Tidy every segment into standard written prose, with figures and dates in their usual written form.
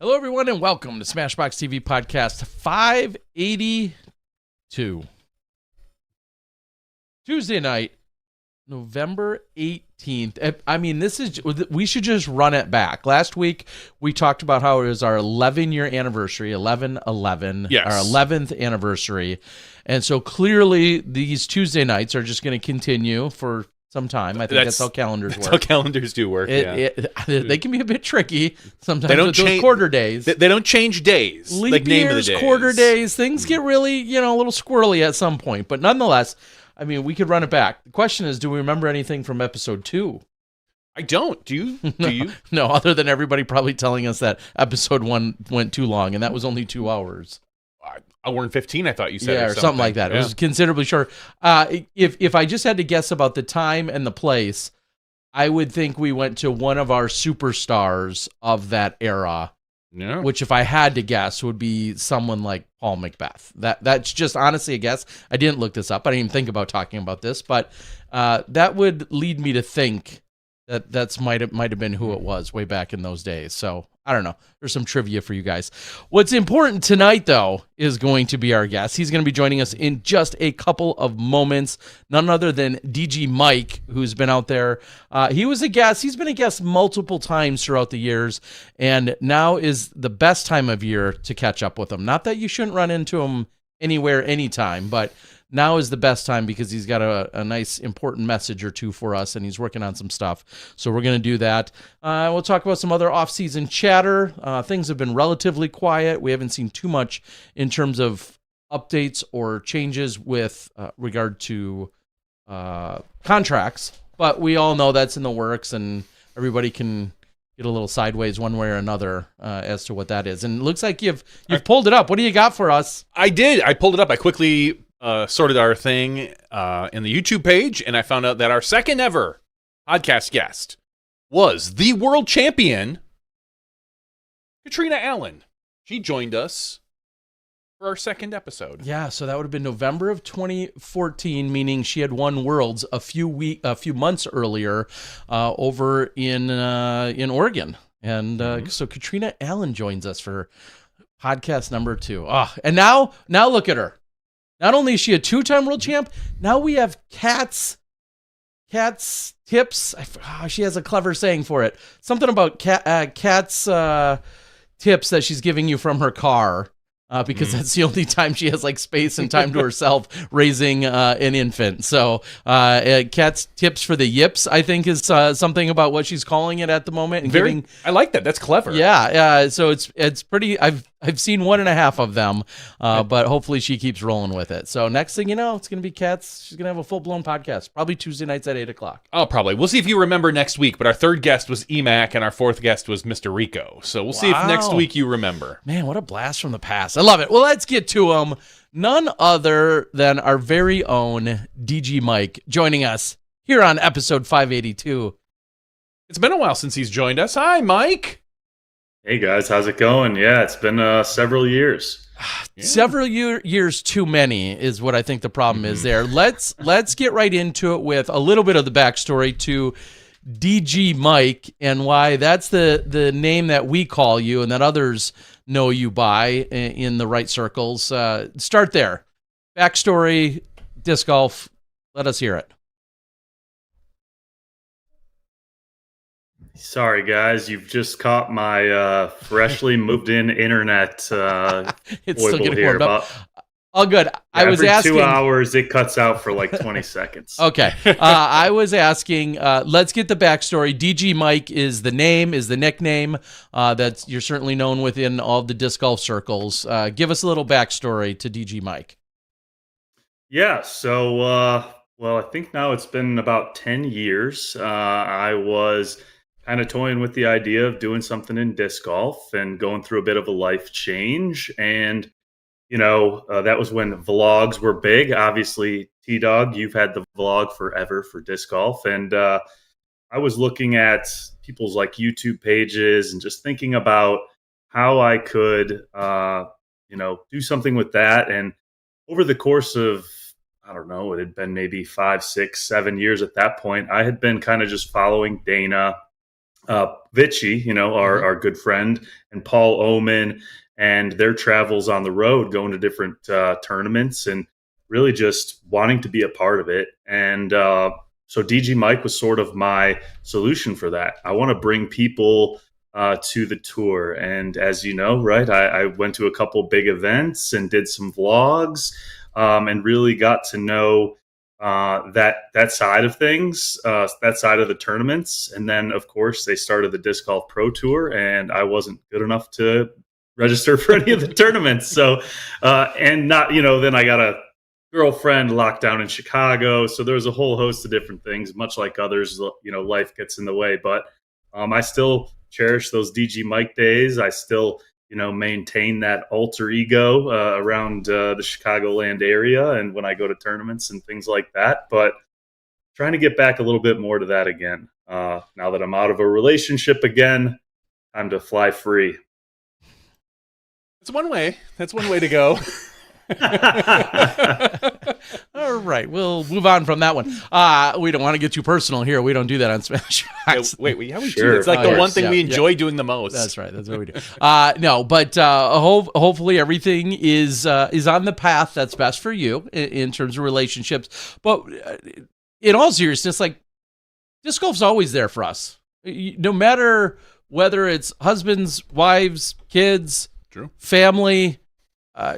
Hello, everyone, and welcome to SmashBoxxTV podcast 582. Tuesday night, November 18th. I mean, we should just run it back. Last week, we talked about how it was our 11-year anniversary, 11/11, Yes. our 11th anniversary. And so clearly, these Tuesday nights are just going to continue for some time. I think that's how calendars work. How calendars do work. They can be a bit tricky sometimes They don't with those change- quarter days. They don't change days. Leap like name years, of the days. quarter days, things get really, a little squirrely at some point. But nonetheless, I mean, we could run it back. The question is, do we remember anything from episode 2? I don't. Do you? Do you? No, other than everybody probably telling us that episode 1 went too long, and that was only 2 hours. Hour and 15, I thought you said. Yeah, or something like that. Yeah. It was considerably short. If I just had to guess about the time and the place, I would think we went to one of our superstars of that era. Yeah. Which, if I had to guess, would be someone like Paul Macbeth. That's just honestly a guess. I didn't look this up. I didn't even think about talking about this, but that would lead me to think that might have been who it was way back in those days. So I don't know. There's some trivia for you guys. What's important tonight, though, is going to be our guest. He's going to be joining us in just a couple of moments. None other than DGMike, who's been out there. He was a guest. He's been a guest multiple times throughout the years, and now is the best time of year to catch up with him. Not that you shouldn't run into him anywhere, anytime, but now is the best time because he's got a nice important message or two for us, and he's working on some stuff. So we're going to do that. We'll talk about some other off-season chatter. Things have been relatively quiet. We haven't seen too much in terms of updates or changes with regard to contracts, but we all know that's in the works, and everybody can get a little sideways one way or another as to what that is. And it looks like you've pulled it up. What do you got for us? I did. I pulled it up. I quickly sorted our thing in the YouTube page, and I found out that our second ever podcast guest was the world champion, Katrina Allen. She joined us for our second episode. Yeah, so that would have been November of 2014, meaning she had won Worlds a few months earlier over in Oregon. And so Katrina Allen joins us for podcast number 2. And now look at her. Not only is she a 2-time world champ, now we have Kat's tips. She has a clever saying for it. Something about Kat's tips that she's giving you from her car. Because that's the only time she has like space and time to herself raising an infant. So Kat's tips for the yips, I think, is something about what she's calling it at the moment. And I like that. That's clever. Yeah. So it's pretty. I've seen 1.5 of them, but hopefully she keeps rolling with it. So next thing you know, it's gonna be Kat's. She's gonna have a full-blown podcast, probably Tuesday nights at 8:00. Oh, probably. We'll see if you remember next week. But our third guest was EMAC, and our fourth guest was Mr. Rico. So we'll see if next week you remember. Man, what a blast from the past. I love it. Well, let's get to him. None other than our very own DGMike joining us here on episode 582. It's been a while since he's joined us. Hi, Mike. Hey guys, how's it going? Yeah, it's been several years. Yeah. Several years too many is what I think the problem is there. Let's get right into it with a little bit of the backstory to DGMike and why that's the name that we call you and that others know you by in the right circles. Start there. Backstory, disc golf. Let us hear it. Sorry guys, you've just caught my freshly moved in internet It's still foible getting here. warmed up. All good. I was every asking 2 hours it cuts out for like 20 seconds. Okay. I was asking, let's get the backstory. DGMike is the name, is the nickname that you're certainly known within all the disc golf circles. Give us a little backstory to DGMike. Yeah, so well, I think now it's been about 10 years. I was kind of toying with the idea of doing something in disc golf and going through a bit of a life change. And, that was when vlogs were big. Obviously, T-Dog, you've had the vlog forever for disc golf. And I was looking at people's like YouTube pages and just thinking about how I could, do something with that. And over the course of, I don't know, it had been maybe 5, 6, 7 years at that point, I had been kind of just following Dana Vichy, our good friend, and Paul Oman, and their travels on the road, going to different tournaments, and really just wanting to be a part of it. And so DGMike was sort of my solution for that. I want to bring people to the tour, and as you know, right, I went to a couple big events and did some vlogs, and really got to know that side of things, that side of the tournaments. And then, of course, they started the Disc Golf Pro Tour, and I wasn't good enough to register for any of the tournaments. So, and not, then I got a girlfriend locked down in Chicago. So there was a whole host of different things, much like others, life gets in the way. But I still cherish those DGMike days. I still maintain that alter ego around the Chicagoland area, and when I go to tournaments and things like that. But trying to get back a little bit more to that again. Now that I'm out of a relationship again, time to fly free. That's one way. That's one way to go. All right, we'll move on from that one. We don't want to get too personal here. We don't do that on Smash. Wait, we do. It's like the one thing we enjoy doing the most. That's right. That's what we do. No, but hopefully everything is on the path that's best for you in terms of relationships. But in all seriousness, like, disc golf's always there for us, no matter whether it's husbands, wives, kids, True, family.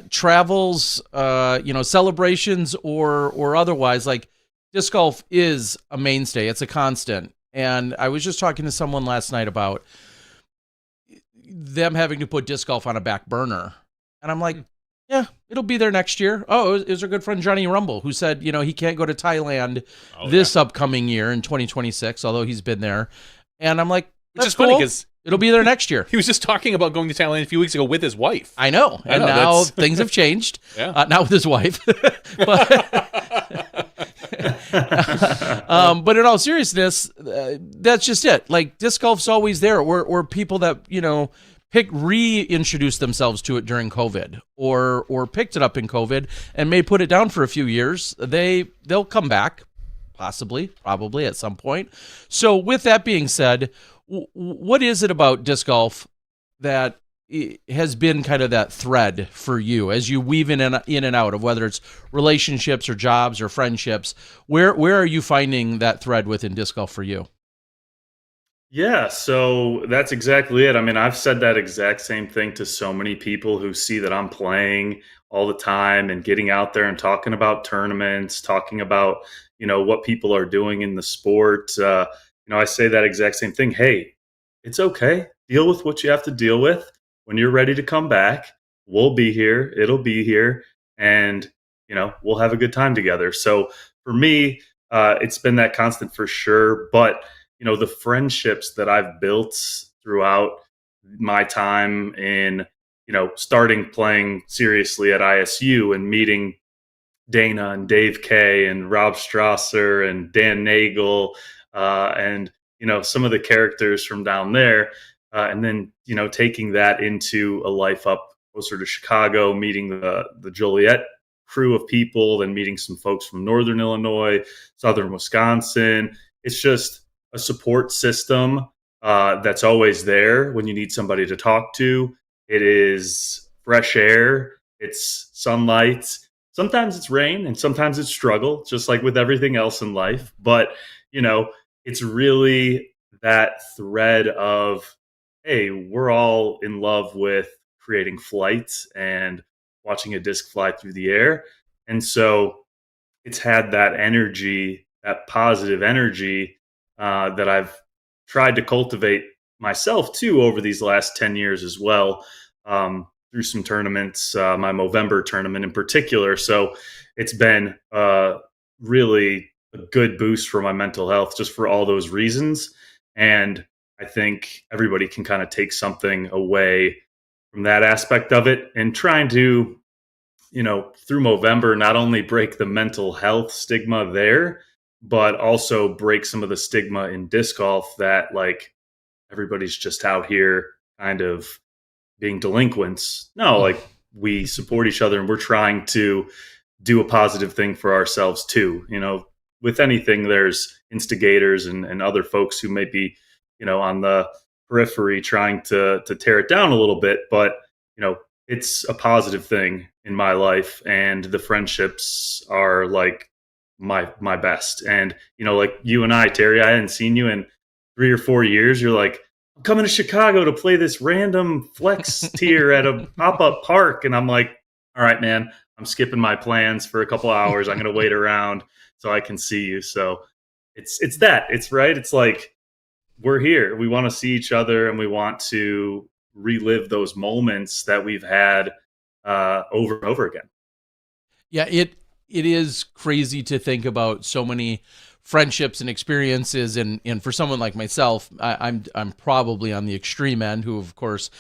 Travels, celebrations or otherwise. Like, disc golf is a mainstay. It's a constant. And I was just talking to someone last night about them having to put disc golf on a back burner. And I'm like, yeah, it'll be there next year. Oh, it was our good friend Johnny Rumble who said, he can't go to Thailand this upcoming year in 2026, although he's been there. And I'm like, that's funny cool. because it'll be there next year. He was just talking about going to Thailand a few weeks ago with his wife. I know. And now things have changed. Yeah. Not with his wife. But in all seriousness, that's just it. Like, disc golf's always there. Or people that, reintroduced themselves to it during COVID or picked it up in COVID and may put it down for a few years. They'll come back, possibly, probably at some point. So with that being said, what is it about disc golf that has been kind of that thread for you as you weave in and out of whether it's relationships or jobs or friendships? Where are you finding that thread within disc golf for you? Yeah, so that's exactly it. I mean, I've said that exact same thing to so many people who see that I'm playing all the time and getting out there and talking about tournaments, talking about, what people are doing in the sport. I say that exact same thing. Hey, it's okay. Deal with what you have to deal with. When you're ready to come back, we'll be here. It'll be here. And, we'll have a good time together. So for me, it's been that constant for sure. But, the friendships that I've built throughout my time in, starting playing seriously at ISU and meeting Dana and Dave Kay and Rob Strasser and Dan Nagel, and some of the characters from down there, and then taking that into a life up closer to Chicago, meeting the Joliet crew of people, then meeting some folks from Northern Illinois, Southern Wisconsin. It's just a support system that's always there when you need somebody to talk to. It is fresh air, it's sunlight. Sometimes it's rain and sometimes it's struggle, just like with everything else in life. But it's really that thread of, hey, we're all in love with creating flights and watching a disc fly through the air. And so it's had that energy, that positive energy that I've tried to cultivate myself too over these last 10 years as well, through some tournaments, my Movember tournament in particular. So it's been really a good boost for my mental health just for all those reasons. And I think everybody can kind of take something away from that aspect of it, and trying to, through Movember, not only break the mental health stigma there, but also break some of the stigma in disc golf that, like, everybody's just out here kind of being delinquents. No, like, we support each other and we're trying to do a positive thing for ourselves too. With anything, there's instigators and other folks who may be on the periphery trying to tear it down a little bit. But, it's a positive thing in my life, and the friendships are like my best. And, like you and I, Terry, I hadn't seen you in 3 or 4 years. You're like, I'm coming to Chicago to play this random flex tier at a pop-up park. And I'm like, all right, man, I'm skipping my plans for a couple hours. I'm going to wait around so I can see you. So it's that. It's right. It's like, we're here. We want to see each other, and we want to relive those moments that we've had over and over again. Yeah, it is crazy to think about so many friendships and experiences, and for someone like myself, I'm probably on the extreme end, who of course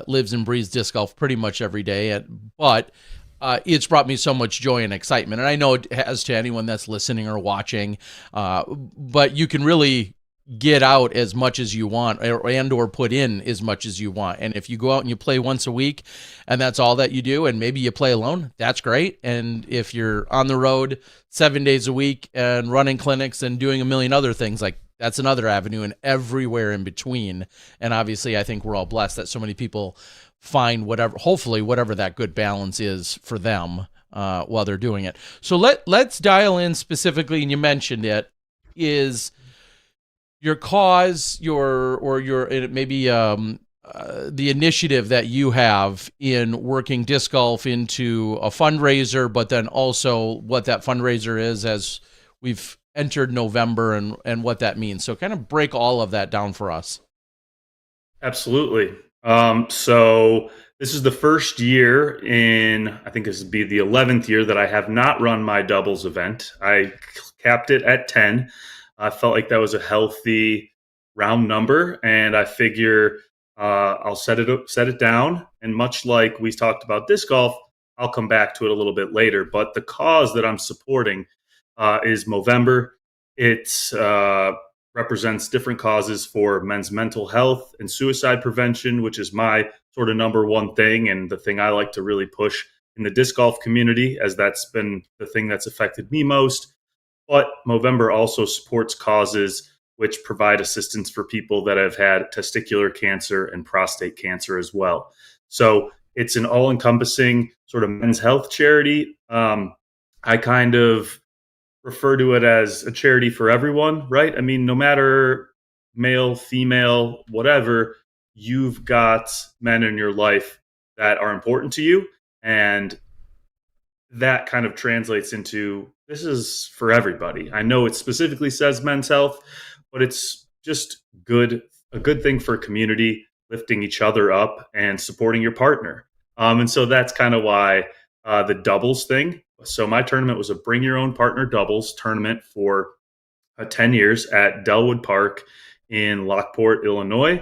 lives and breathes disc golf pretty much every day, but it's brought me so much joy and excitement, and I know it has to anyone that's listening or watching, but you can really get out as much as you want, or put in as much as you want. And if you go out and you play once a week and that's all that you do, and maybe you play alone, that's great. And if you're on the road 7 days a week and running clinics and doing a million other things, like that's another avenue, and everywhere in between. And obviously I think we're all blessed that so many people find hopefully whatever that good balance is for them while they're doing it. So let's dial in specifically, and you mentioned it, is your cause, maybe the initiative that you have in working disc golf into a fundraiser, but then also what that fundraiser is as we've entered November, and what that means. So kind of break all of that down for us. Absolutely. So this is the first year I think this would be the 11th year that I have not run my doubles event. I capped it at 10. I felt like that was a healthy round number, and I figure I'll set it down. And much like we talked about disc golf, I'll come back to it a little bit later. But the cause that I'm supporting is Movember. It represents different causes for men's mental health and suicide prevention, which is my sort of number one thing, and the thing I like to really push in the disc golf community, as that's been the thing that's affected me most. But Movember also supports causes which provide assistance for people that have had testicular cancer and prostate cancer as well. So it's an all-encompassing sort of men's health charity. I kind of refer to it as a charity for everyone, right? I mean, no matter male, female, whatever, you've got men in your life that are important to you. And that kind of translates into, this is for everybody. I know it specifically says men's health, but it's just a good thing for community, lifting each other up and supporting your partner. And so that's kind of why the doubles thing. So my tournament was a bring your own partner doubles tournament for 10 years at Delwood Park in Lockport, Illinois.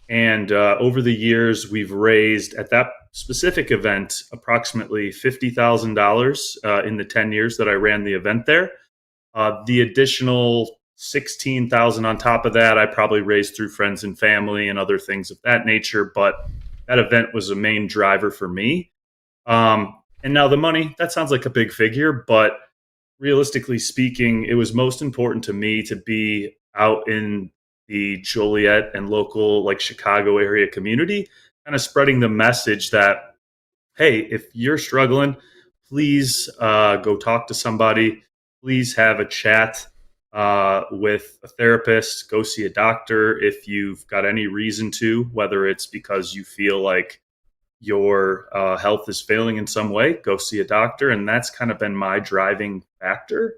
And over the years, we've raised at that specific event approximately $50,000 in the 10 years that I ran the event there. The additional $16,000 on top of that, I probably raised through friends and family and other things of that nature. But that event was a main driver for me. And now the money, that sounds like a big figure, but realistically speaking, it was most important to me to be out in the Joliet and local, like Chicago area community, kind of spreading the message that, hey, if you're struggling, please go talk to somebody. Please have a chat with a therapist. Go see a doctor if you've got any reason to, whether it's because you feel like your health is failing in some way, go see a doctor. And that's kind of been my driving factor.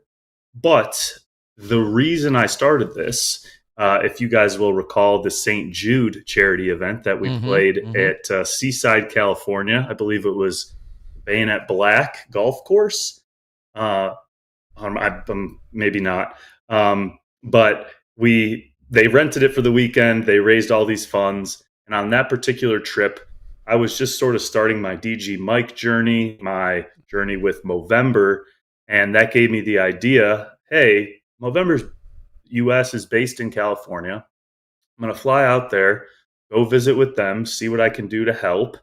But the reason I started this, if you guys will recall the St. Jude charity event that we played at Seaside, California. I believe it was Bayonet Black Golf Course. Maybe not. But they rented it for the weekend. They raised all these funds. And on that particular trip, I was just sort of starting my DGMike journey, my journey with Movember. And that gave me the idea, hey, Movember's US is based in California. I'm going to fly out there, go visit with them, see what I can do to help.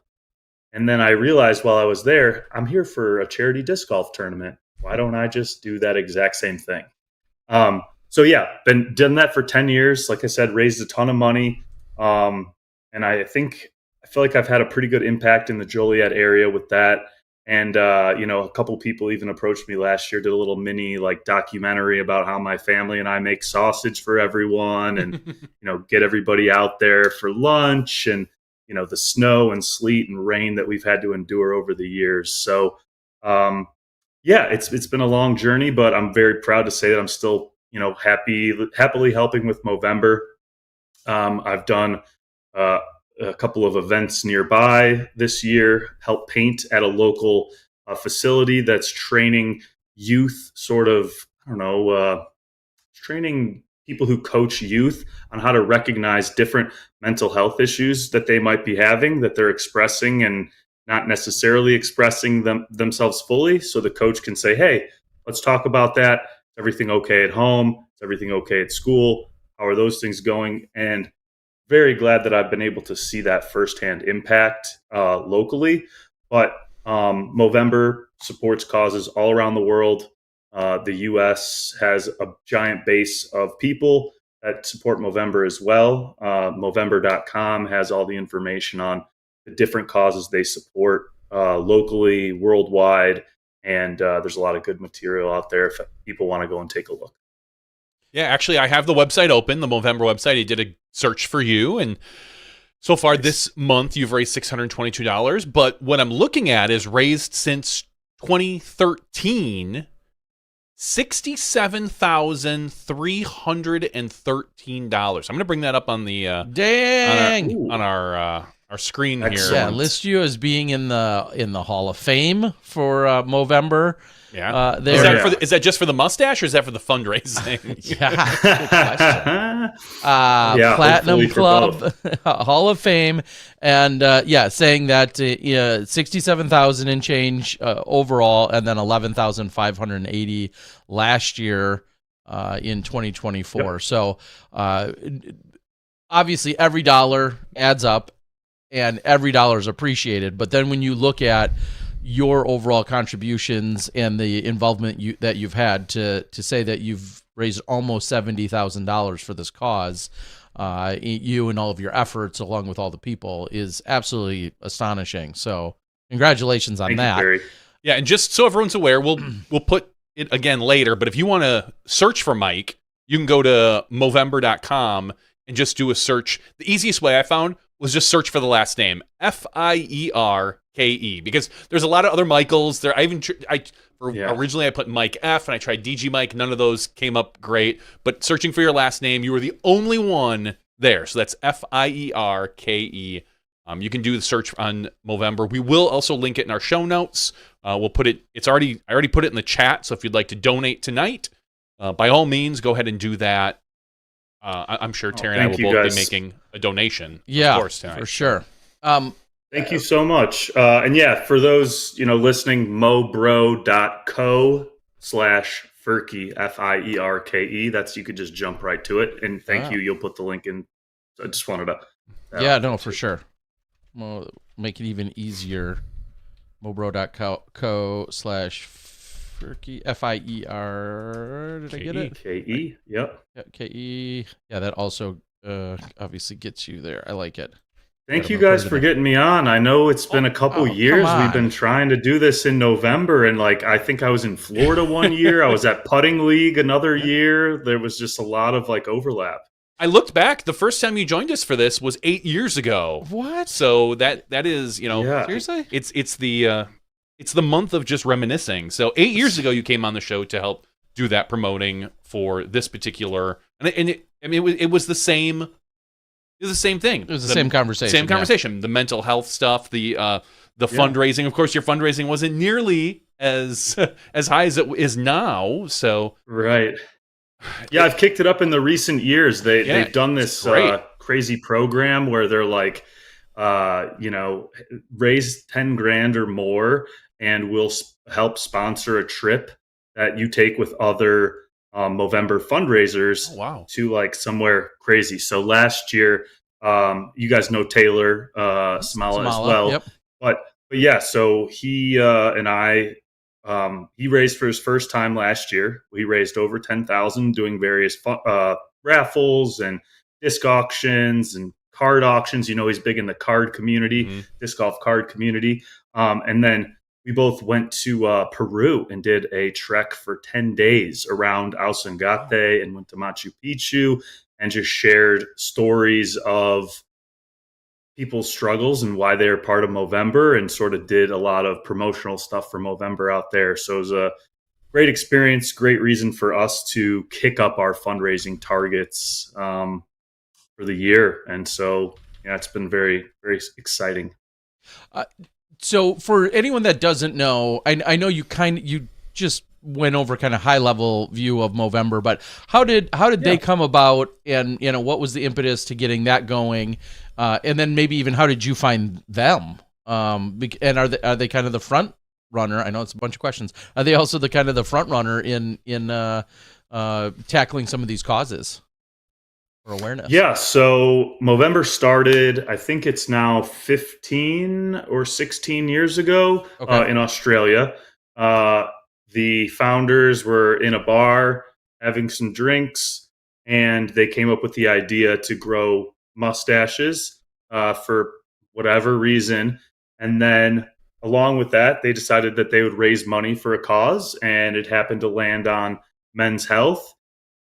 And then I realized while I was there, I'm here for a charity disc golf tournament. Why don't I just do that exact same thing? So yeah, been done that for 10 years. Like I said, raised a ton of money. And I feel like I've had a pretty good impact in the Joliet area with that. And, a couple people even approached me last year, did a little mini like documentary about how my family and I make sausage for everyone and, get everybody out there for lunch and, the snow and sleet and rain that we've had to endure over the years. So, it's been a long journey, but I'm very proud to say that I'm still, happily helping with Movember. I've done a couple of events nearby this year, helped paint at a local facility that's training youth, sort of, I don't know, training people who coach youth on how to recognize different mental health issues that they might be having, that they're expressing and not necessarily expressing themselves fully. So the coach can say, hey, let's talk about that. Is everything okay at home? Is everything okay at school? How are those things going? And very glad that I've been able to see that firsthand impact locally. But Movember supports causes all around the world. The U.S. has a giant base of people that support Movember as well. Movember.com has all the information on the different causes they support locally, worldwide, and there's a lot of good material out there if people want to go and take a look. Yeah, actually, I have the website open, the Movember website. I did a search for you, and so far this month you've raised $622. But what I'm looking at is raised since 2013, $67,313. I'm going to bring that up on the Dang on our screen Excellent. here. Yeah, list you as being in the Hall of Fame for Movember. Yeah. There. Is that just for the mustache, or is that for the fundraising? Yeah, good question. Platinum Club, Hall of Fame, and saying that 67,000 and change overall, and then 11,580 last year in 2024. Yep. So obviously, every dollar adds up, and every dollar is appreciated. But then when you look at your overall contributions and the involvement that you've had to say that you've raised almost $70,000 for this cause, you and all of your efforts along with all the people is absolutely astonishing. So congratulations on that. Thank you, Barry. Yeah, and just so everyone's aware, we'll put it again later, but if you want to search for Mike, you can go to Movember.com and just do a search. The easiest way I found was just search for the last name, Fierke, because there's a lot of other Michaels there. Originally I put Mike F and I tried DGMike. None of those came up great. But searching for your last name, you were the only one there. So that's Fierke. You can do the search on Movember. We will also link it in our show notes. We'll put it. I already put it in the chat. So if you'd like to donate tonight, by all means, go ahead and do that. I'm sure Terry and I will both be making a donation. Yeah, of course, tonight. For sure. Thank you so much. And for those, listening, mobro.co/Fierke, Fierke. That's, you could just jump right to it. And thank you. You'll put the link in. I just wanted to. For sure. Well, make it even easier. mobro.co/Fierke, F-I-E-R. Did I get it? K-E. Yep. Yeah, K-E. Yeah, that also obviously gets you there. I like it. Thank you guys for getting me on. I know it's been a couple years. We've been trying to do this in November, and I think I was in Florida one year. I was at Putting League another year. There was just a lot of overlap. I looked back. The first time you joined us for this was 8 years ago. What? So that is, seriously, it's the month of just reminiscing. So 8 years ago, you came on the show to help do that promoting for this particular, it was the same. It was the same thing. It was the same conversation. Same conversation. The mental health stuff, the fundraising. Of course, your fundraising wasn't nearly as high as it is now. So right. Yeah, I've kicked it up in the recent years. They've done this crazy program where they're raise 10 grand or more, and we'll help sponsor a trip that you take with other Movember fundraisers to somewhere crazy. So last year, you guys know Taylor Smala as well. Yep. But yeah, so he and I he raised for his first time last year. He raised over 10,000 doing various raffles and disc auctions and card auctions. You know, he's big in the card community, disc golf card community. And then we both went to Peru and did a trek for 10 days around Ausangate and went to Machu Picchu and just shared stories of people's struggles and why they're part of Movember, and sort of did a lot of promotional stuff for Movember out there. So it was a great experience, great reason for us to kick up our fundraising targets for the year. And so, yeah, it's been very, very exciting. So for anyone that doesn't know, I know you just went over kind of high level view of Movember, but how did they come about, and what was the impetus to getting that going, and then maybe even how did you find them, and are they kind of the front runner? I know it's a bunch of questions. Are they also the kind of the front runner in tackling some of these causes for awareness? Yeah, so Movember started, I think it's now 15 or 16 years ago in Australia. The founders were in a bar having some drinks, and they came up with the idea to grow mustaches for whatever reason. And then along with that, they decided that they would raise money for a cause, and it happened to land on men's health.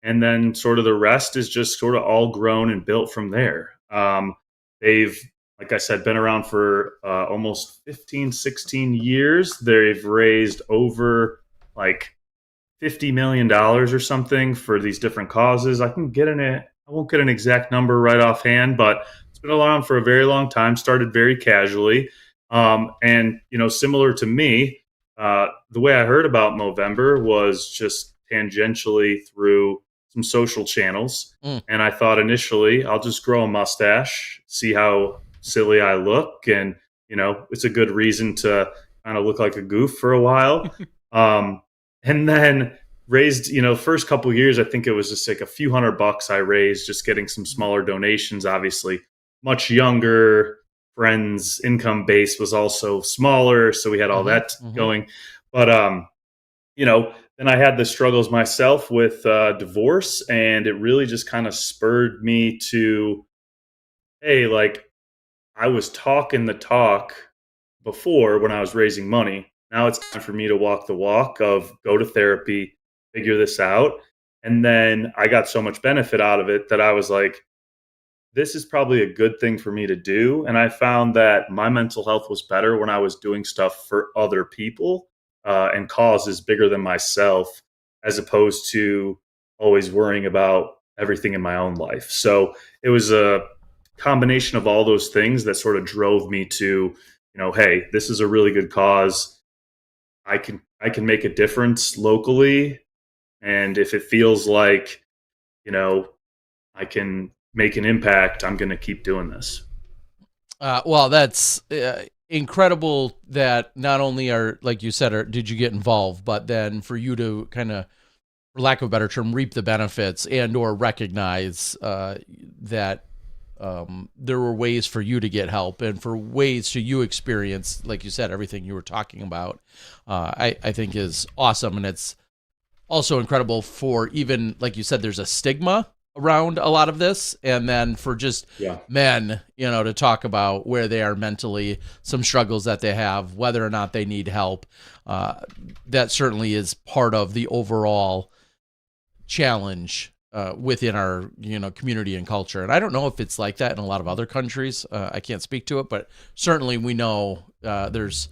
And then sort of the rest is just sort of all grown and built from there. They've, like I said, been around for almost 15, 16 years. They've raised over like $50 million or something for these different causes. I won't get an exact number right offhand, but it's been around for a very long time, started very casually. And, similar to me, the way I heard about Movember was just tangentially through some social channels. And I thought initially I'll just grow a mustache, see how silly I look. And, it's a good reason to kind of look like a goof for a while. And then raised, first couple of years, I think it was just like a few $100 I raised, just getting some smaller donations. Obviously much younger, friends' income base was also smaller. So we had all that going. But, then I had the struggles myself with divorce, and it really just kind of spurred me to, hey, like I was talking the talk before when I was raising money. Now it's time for me to walk the walk of go to therapy, figure this out. And then I got so much benefit out of it that I was like, this is probably a good thing for me to do. And I found that my mental health was better when I was doing stuff for other people and causes bigger than myself, as opposed to always worrying about everything in my own life. So it was a combination of all those things that sort of drove me to, hey, this is a really good cause. I can make a difference locally. And if it feels like, I can make an impact, I'm going to keep doing this. Well, that's incredible that not only like you said, did you get involved, but then for you to kind of, for lack of a better term, reap the benefits and or recognize that there were ways for you to get help and for ways to you experience, like you said, everything you were talking about, I think is awesome. And it's also incredible for, even like you said, there's a stigma around a lot of this, and then for just men, to talk about where they are mentally, some struggles that they have, whether or not they need help. That certainly is part of the overall challenge within our community and culture. And I don't know if it's like that in a lot of other countries. I can't speak to it, but certainly we know there's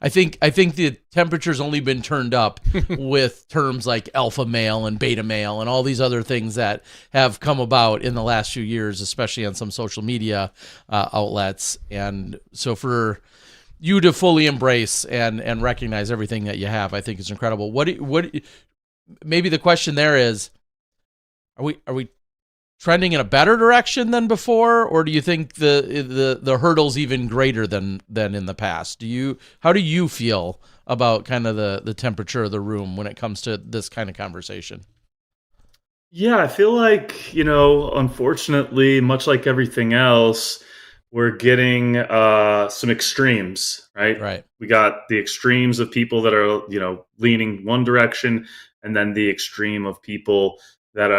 I think the temperature's only been turned up with terms like alpha male and beta male and all these other things that have come about in the last few years, especially on some social media outlets. And so for you to fully embrace and recognize everything that you have, I think is incredible. What maybe the question there is, are we trending in a better direction than before, or do you think the hurdle's even greater than in the past? How do you feel about kind of the temperature of the room when it comes to this kind of conversation? Yeah, I feel like, unfortunately, much like everything else, we're getting some extremes, right? Right. We got the extremes of people that are, leaning one direction, and then the extreme of people that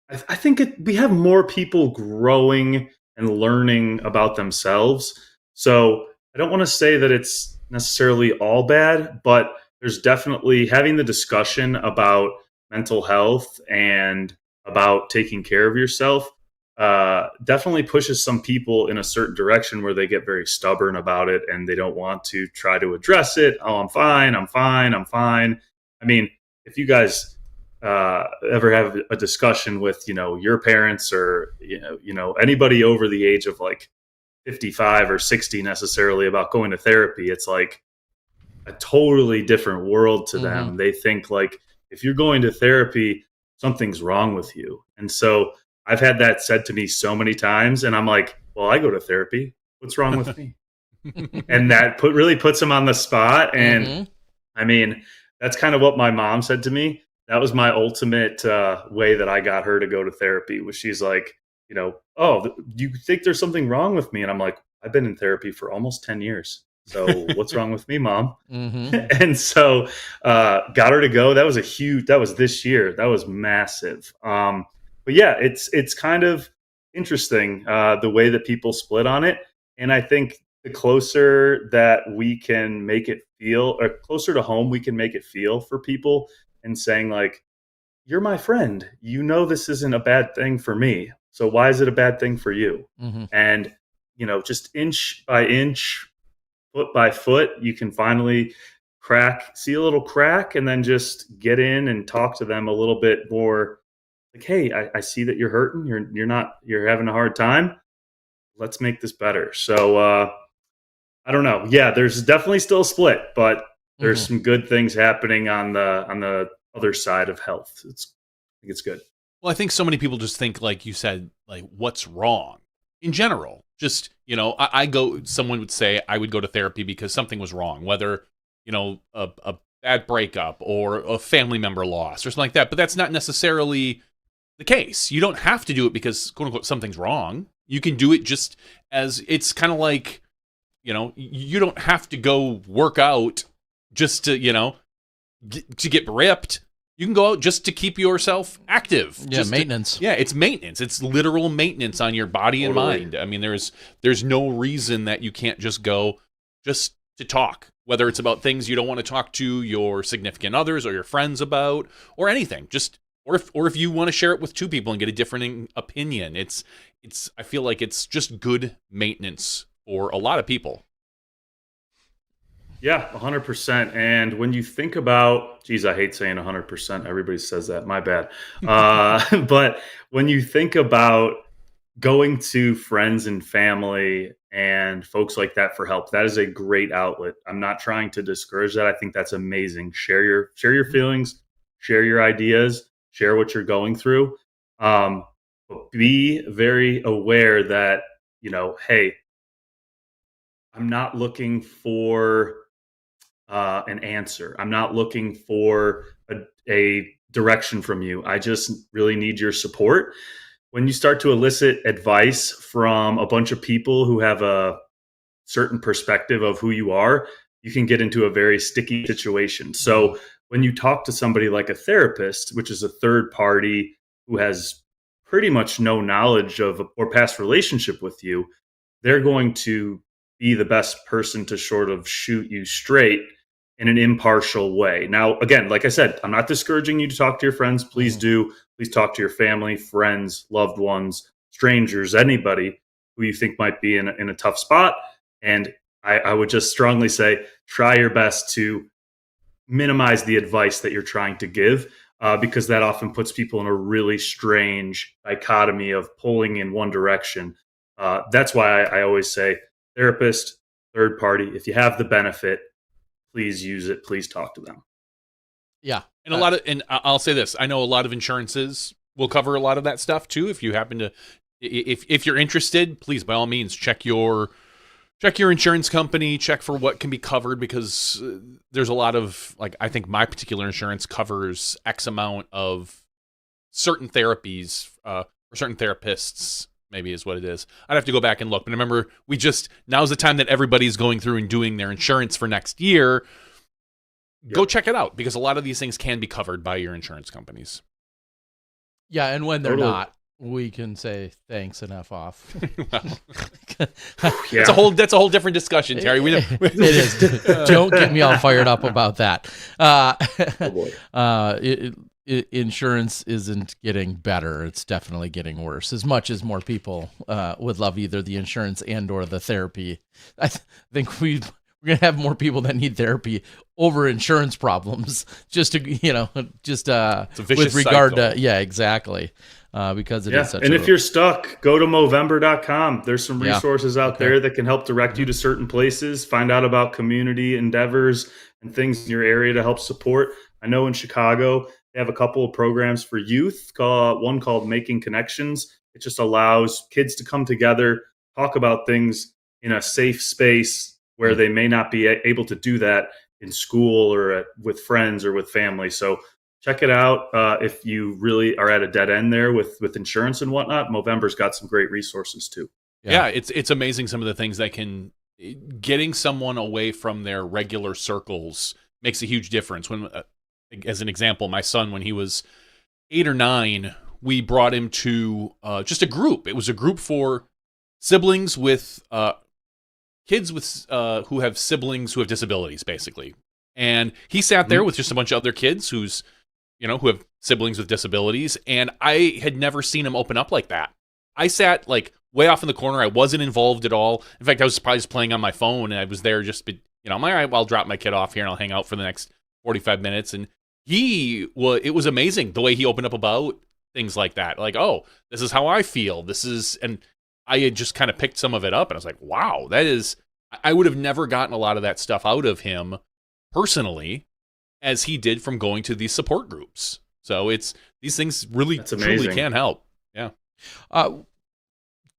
I think we have more people growing and learning about themselves. So I don't want to say that it's necessarily all bad, but there's definitely having the discussion about mental health and about taking care of yourself definitely pushes some people in a certain direction where they get very stubborn about it and they don't want to try to address it. Oh, I'm fine. I'm fine. I'm fine. I mean, if you guys ever have a discussion with, your parents or, anybody over the age of like 55 or 60 necessarily about going to therapy, it's like a totally different world to them. They think like, if you're going to therapy, something's wrong with you. And so I've had that said to me so many times, and I'm like, well, I go to therapy. What's wrong with me? And that really puts them on the spot. And I mean, that's kind of what my mom said to me. That was my ultimate way that I got her to go to therapy, was she's like, oh, you think there's something wrong with me? And I'm like, I've been in therapy for almost 10 years. So what's wrong with me, Mom? And so got her to go. That was this year. That was massive. But yeah, it's kind of interesting the way that people split on it. And I think the closer that we can make it feel, or closer to home we can make it feel for people, and saying like, you're my friend. This isn't a bad thing for me. So why is it a bad thing for you? And, just inch by inch, foot by foot, you can finally see a little crack, and then just get in and talk to them a little bit more. Like, hey, I see that you're hurting. You're having a hard time. Let's make this better. So I don't know. Yeah, there's definitely still a split, but there's some good things happening on the other side of health. I think it's good. Well, I think so many people just think, like you said, like, what's wrong in general. Just, someone would say I would go to therapy because something was wrong, whether, a bad breakup or a family member loss or something like that. But that's not necessarily the case. You don't have to do it because, quote unquote, something's wrong. You can do it just as, it's kind of like, you don't have to go work out just to, to get ripped. You can go out just to keep yourself active. Yeah, maintenance. It's maintenance. It's literal maintenance on your body and mind. I mean, there's no reason that you can't just go just to talk, whether it's about things you don't want to talk to your significant others or your friends about, or anything. Or if you want to share it with two people and get a different opinion. I feel like it's just good maintenance for a lot of people. Yeah, 100%. And when you think about, geez, I hate saying 100%. Everybody says that. My bad. But when you think about going to friends and family and folks like that for help, that is a great outlet. I'm not trying to discourage that. I think that's amazing. Share your feelings, share your ideas, share what you're going through. But be very aware that, hey, I'm not looking for an answer. I'm not looking for a direction from you. I just really need your support. When you start to elicit advice from a bunch of people who have a certain perspective of who you are, you can get into a very sticky situation. So when you talk to somebody like a therapist, which is a third party who has pretty much no knowledge of or past relationship with you, they're going to be the best person to sort of shoot you straight in an impartial way. Now, again, like I said, I'm not discouraging you to talk to your friends. Please do. Please talk to your family, friends, loved ones, strangers, anybody who you think might be in a tough spot. And I would just strongly say, try your best to minimize the advice that you're trying to give, because that often puts people in a really strange dichotomy of pulling in one direction. That's why I always say, therapist, third party, if you have the benefit, please use it. Please talk to them. Yeah. And I'll say this, I know a lot of insurances will cover a lot of that stuff too. If you happen to, if you're interested, please, by all means, check your insurance company, check for what can be covered, because there's a lot of, like, I think my particular insurance covers X amount of certain therapies, or certain therapists maybe is what it is. I'd have to go back and look. But remember, now's the time that everybody's going through and doing their insurance for next year. Go check it out, because a lot of these things can be covered by your insurance companies. Yeah, and when they're not, we can say thanks and F off. That's a whole different discussion, Terry. It is. Don't get me all fired up about that. Insurance isn't getting better. It's definitely getting worse. As much as more people would love either the insurance and or the therapy, I think we're going to have more people that need therapy over insurance problems, just to, with regard cycle. to, exactly. Because it is such if you're stuck, go to Movember.com. There's some resources out there that can help direct you to certain places, find out about community endeavors and things in your area to help support. I know in Chicago, they have a couple of programs for youth, one called Making Connections. It just allows kids to come together, talk about things in a safe space where they may not be able to do that in school or with friends or with family. So check it out. If you really are at a dead end there with insurance and whatnot, Movember's got some great resources too. Yeah, it's amazing some of the things that getting someone away from their regular circles makes a huge difference. When, as an example, my son, when he was 8 or 9, we brought him to just a group. It was a group for siblings with kids with who have siblings who have disabilities, basically. And he sat there with just a bunch of other kids who have siblings with disabilities, and I had never seen him open up like that. I sat like way off in the corner. I wasn't involved at all. In fact, I was probably just playing on my phone, and I was there I'm like, all right, well, I'll drop my kid off here and I'll hang out for the next 45 minutes. And it was amazing the way he opened up about things like that. Like, oh, this is how I feel. And I had just kind of picked some of it up, and I was like, wow, I would have never gotten a lot of that stuff out of him personally as he did from going to these support groups. So these things really truly can help. Yeah.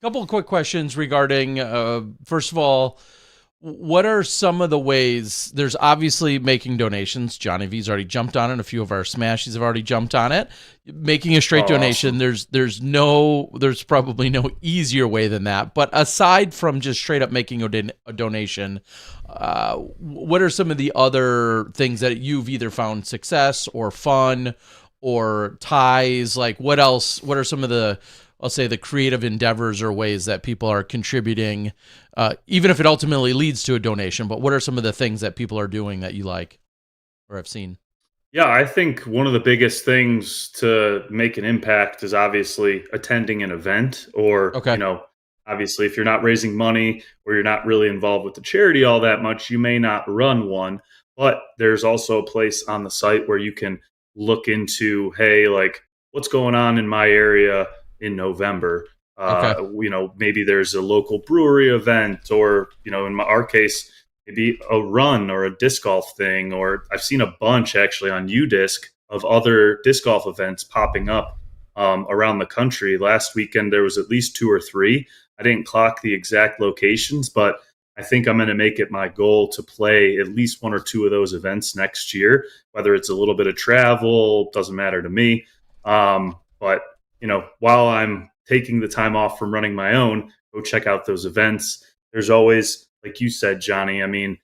Couple of quick questions regarding, first of all, what are some of the ways? There's obviously making donations. Johnny V's already jumped on it. A few of our Smashies have already jumped on it. Making a straight donation, awesome. There's probably no easier way than that. But aside from just straight up making a donation, what are some of the other things that you've either found success or fun or ties? Like what else? What are some of the, I'll say, the creative endeavors or ways that people are contributing, even if it ultimately leads to a donation? But what are some of the things that people are doing that you like or have seen? Yeah, I think one of the biggest things to make an impact is obviously attending an event, or, obviously if you're not raising money or you're not really involved with the charity all that much, you may not run one. But there's also a place on the site where you can look into, hey, like what's going on in my area in November. Maybe there's a local brewery event, or, in our case, maybe a run or a disc golf thing. Or I've seen a bunch actually on UDisc of other disc golf events popping up around the country. Last weekend, there was at least 2 or 3. I didn't clock the exact locations, but I think I'm going to make it my goal to play at least 1 or 2 of those events next year, whether it's a little bit of travel, doesn't matter to me. But while I'm taking the time off from running my own, go check out those events. There's always, like you said, Johnny, I mean,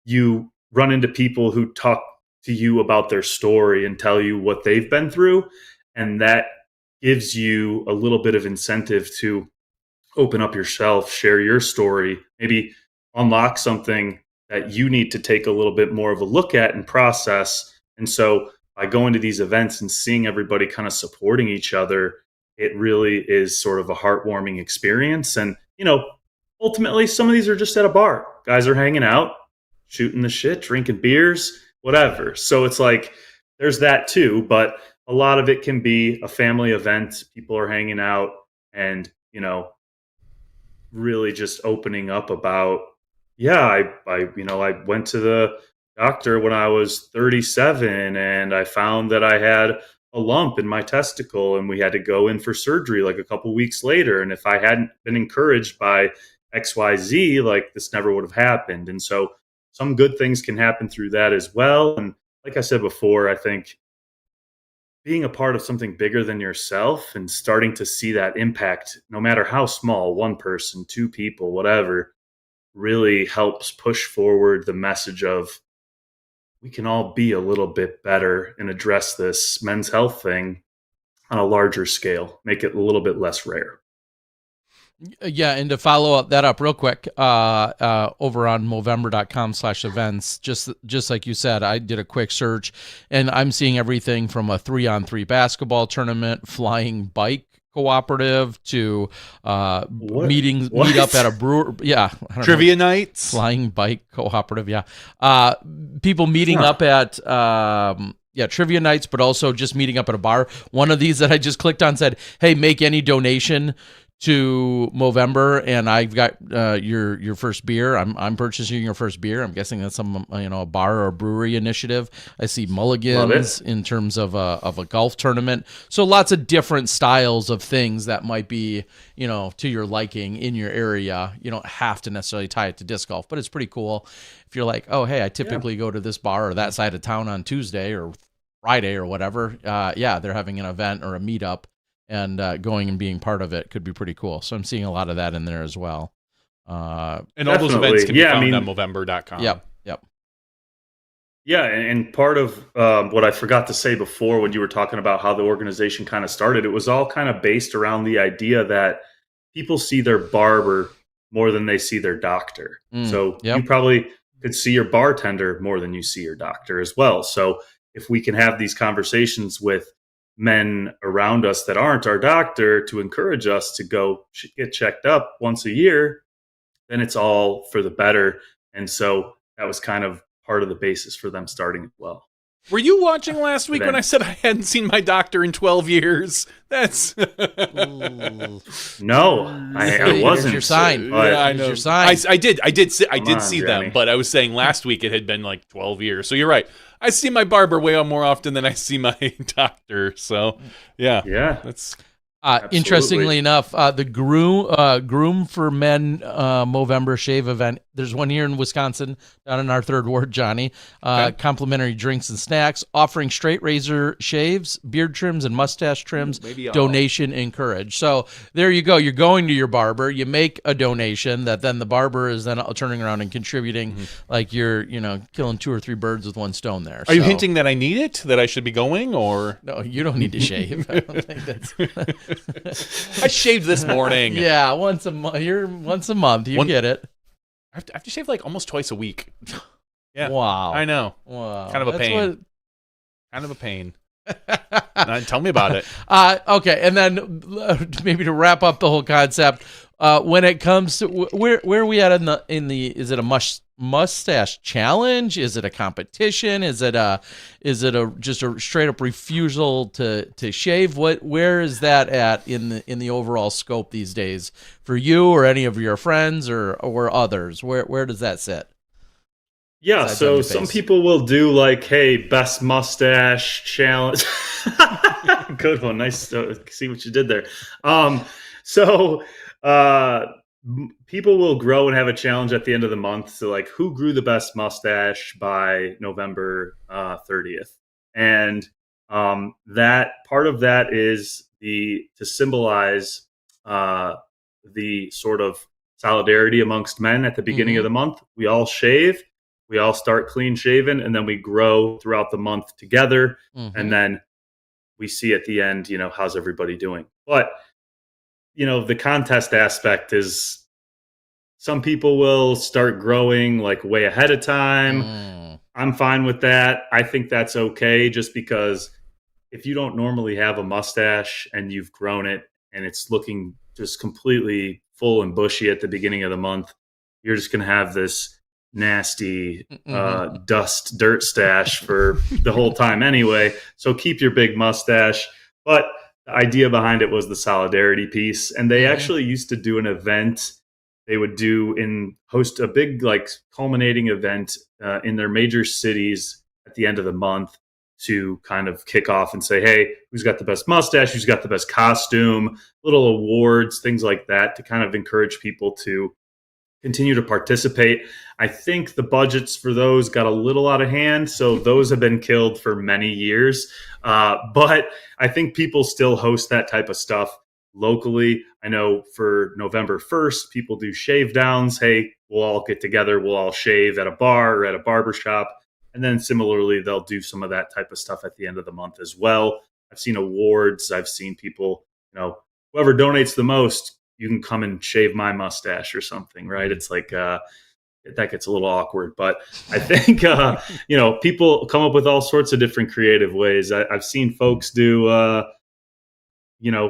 you run into people who talk to you about their story and tell you what they've been through. And that gives you a little bit of incentive to open up yourself, share your story, maybe unlock something that you need to take a little bit more of a look at and process. And so by going to these events and seeing everybody kind of supporting each other, it really is sort of a heartwarming experience. And, ultimately some of these are just at a bar. Guys are hanging out, shooting the shit, drinking beers, whatever. So it's like, there's that too, but a lot of it can be a family event. People are hanging out and, really just opening up about, I went to the doctor when I was 37 and I found that I had a lump in my testicle and we had to go in for surgery like a couple weeks later. And if I hadn't been encouraged by XYZ, like this never would have happened. And so some good things can happen through that as well. And like I said before, I think being a part of something bigger than yourself and starting to see that impact, no matter how small, one person, two people, whatever, really helps push forward the message of we can all be a little bit better and address this men's health thing on a larger scale, make it a little bit less rare. Yeah, and to follow up that up real quick, over on Movember.com/events, just like you said, I did a quick search, and I'm seeing everything from a 3-on-3 basketball tournament, flying bike cooperative, to meet up at a brewer. Yeah, trivia nights, flying bike cooperative. Yeah, people meeting up at trivia nights, but also just meeting up at a bar. One of these that I just clicked on said, "Hey, make any donation to Movember, and I've got your first beer. I'm purchasing your first beer." I'm guessing that's some a bar or a brewery initiative. I see mulligans in terms of a golf tournament. So lots of different styles of things that might be to your liking in your area. You don't have to necessarily tie it to disc golf, but it's pretty cool if you're like, oh hey, I typically go to this bar or that side of town on Tuesday or Friday or whatever. They're having an event or a meetup. And going and being part of it could be pretty cool. So I'm seeing a lot of that in there as well. And all those events can be found on Movember.com. Yep. Yeah, and part of what I forgot to say before when you were talking about how the organization kind of started, it was all kind of based around the idea that people see their barber more than they see their doctor. So you probably could see your bartender more than you see your doctor as well. So if we can have these conversations with men around us that aren't our doctor to encourage us to go get checked up once a year, then it's all for the better. And so that was kind of part of the basis for them starting as well. Were you watching last week when I said I hadn't seen my doctor in 12 years? That's no, I wasn't. Your sign. Yeah, I know. Your sign. I did see them, but I was saying last week it had been like 12 years. So you're right. I see my barber way more often than I see my doctor. So yeah, that's interestingly enough, the groom for men Movember shave event. There's one here in Wisconsin, down in our 3rd ward, Johnny. Complimentary drinks and snacks, offering straight razor shaves, beard trims, and mustache trims. Donation encouraged. So there you go. You're going to your barber. You make a donation that then the barber is then turning around and contributing, like you're killing 2 or 3 birds with one stone there. Are you hinting that I need it? That I should be going? Or no, you don't need to shave. I don't think that's. I shaved this morning. Yeah, once a month. You're once a month. You get it. I have to shave like almost twice a week. Yeah. Wow. I know. Wow. Kind of a pain. Kind of a pain. Tell me about it. Okay, and then maybe to wrap up the whole concept, when it comes to where are we at in the is it a mustache challenge? Is it a competition? Is it just a straight up refusal to shave? Where is that at in the overall scope these days for you or any of your friends or others? Where does that sit? Yeah, so some people will do like, hey, best mustache challenge. Good one. Nice to see what you did there. People will grow and have a challenge at the end of the month. So like, who grew the best mustache by November 30th? And that part of that is to symbolize the sort of solidarity amongst men at the beginning of the month. We all shave. We all start clean shaven, and then we grow throughout the month together. And then we see at the end, how's everybody doing? But, the contest aspect is some people will start growing like way ahead of time. I'm fine with that. I think that's okay, just because if you don't normally have a mustache and you've grown it and it's looking just completely full and bushy at the beginning of the month, you're just going to have this nasty dirt stash for the whole time anyway. So keep your big mustache. But the idea behind it was the solidarity piece. And they actually used to do an event. They would host a big culminating event in their major cities at the end of the month to kind of kick off and say, hey, who's got the best mustache? Who's got the best costume? Little awards, things like that, to kind of encourage people to continue to participate. I think the budgets for those got a little out of hand, so those have been killed for many years. But I think people still host that type of stuff locally. I know for November 1st, people do shave downs. Hey, we'll all get together, we'll all shave at a bar or at a barber shop. And then similarly, they'll do some of that type of stuff at the end of the month as well. I've seen awards. I've seen people, whoever donates the most, you can come and shave my mustache or something, right? It's like, that gets a little awkward, but I think, people come up with all sorts of different creative ways. I've seen folks do,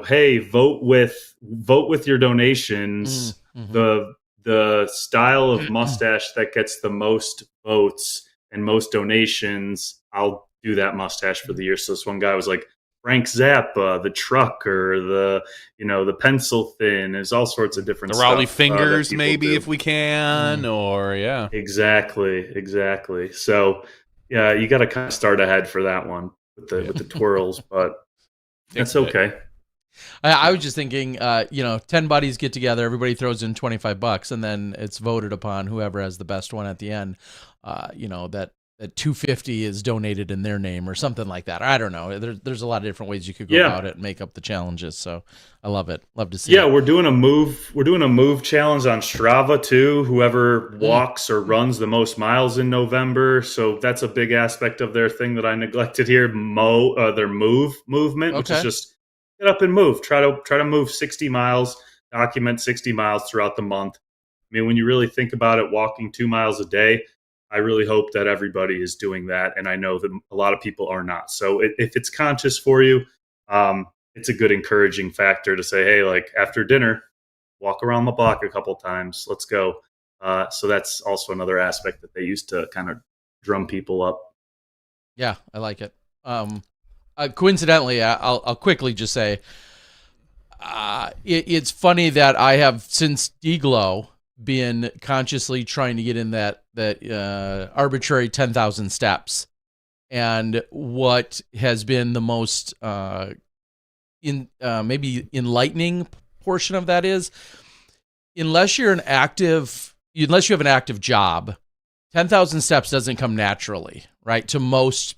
hey, vote with your donations. Mm-hmm. The style of mustache that gets the most votes and most donations, I'll do that mustache for the year. So this one guy was like, Frank Zappa, the trucker, the pencil thin. There's all sorts of different the stuff. Raleigh fingers, maybe, do. if we can, or yeah. Exactly. So yeah, you got to kind of start ahead for that one with the twirls, but that's okay. I was just thinking, 10 buddies get together, everybody throws in $25, and then it's voted upon whoever has the best one at the end. That $250 is donated in their name or something like that. I don't know. There's a lot of different ways you could go about it and make up the challenges. So I love it. Love to see it. Yeah, we're doing a move challenge on Strava too. Whoever walks or runs the most miles in November. So that's a big aspect of their thing that I neglected here. Their movement, which is just get up and move. Try to move 60 miles, document 60 miles throughout the month. I mean, when you really think about it, walking 2 miles a day, I really hope that everybody is doing that. And I know that a lot of people are not. So if it's conscious for you, it's a good encouraging factor to say, hey, like after dinner, walk around the block a couple times. Let's go. So that's also another aspect that they use to kind of drum people up. Yeah, I like it. Coincidentally, I'll quickly just say, it's funny that I have since Deglow been consciously trying to get in that arbitrary 10,000 steps, and what has been the most maybe enlightening portion of that is, unless you have an active job, 10,000 steps doesn't come naturally, right? To most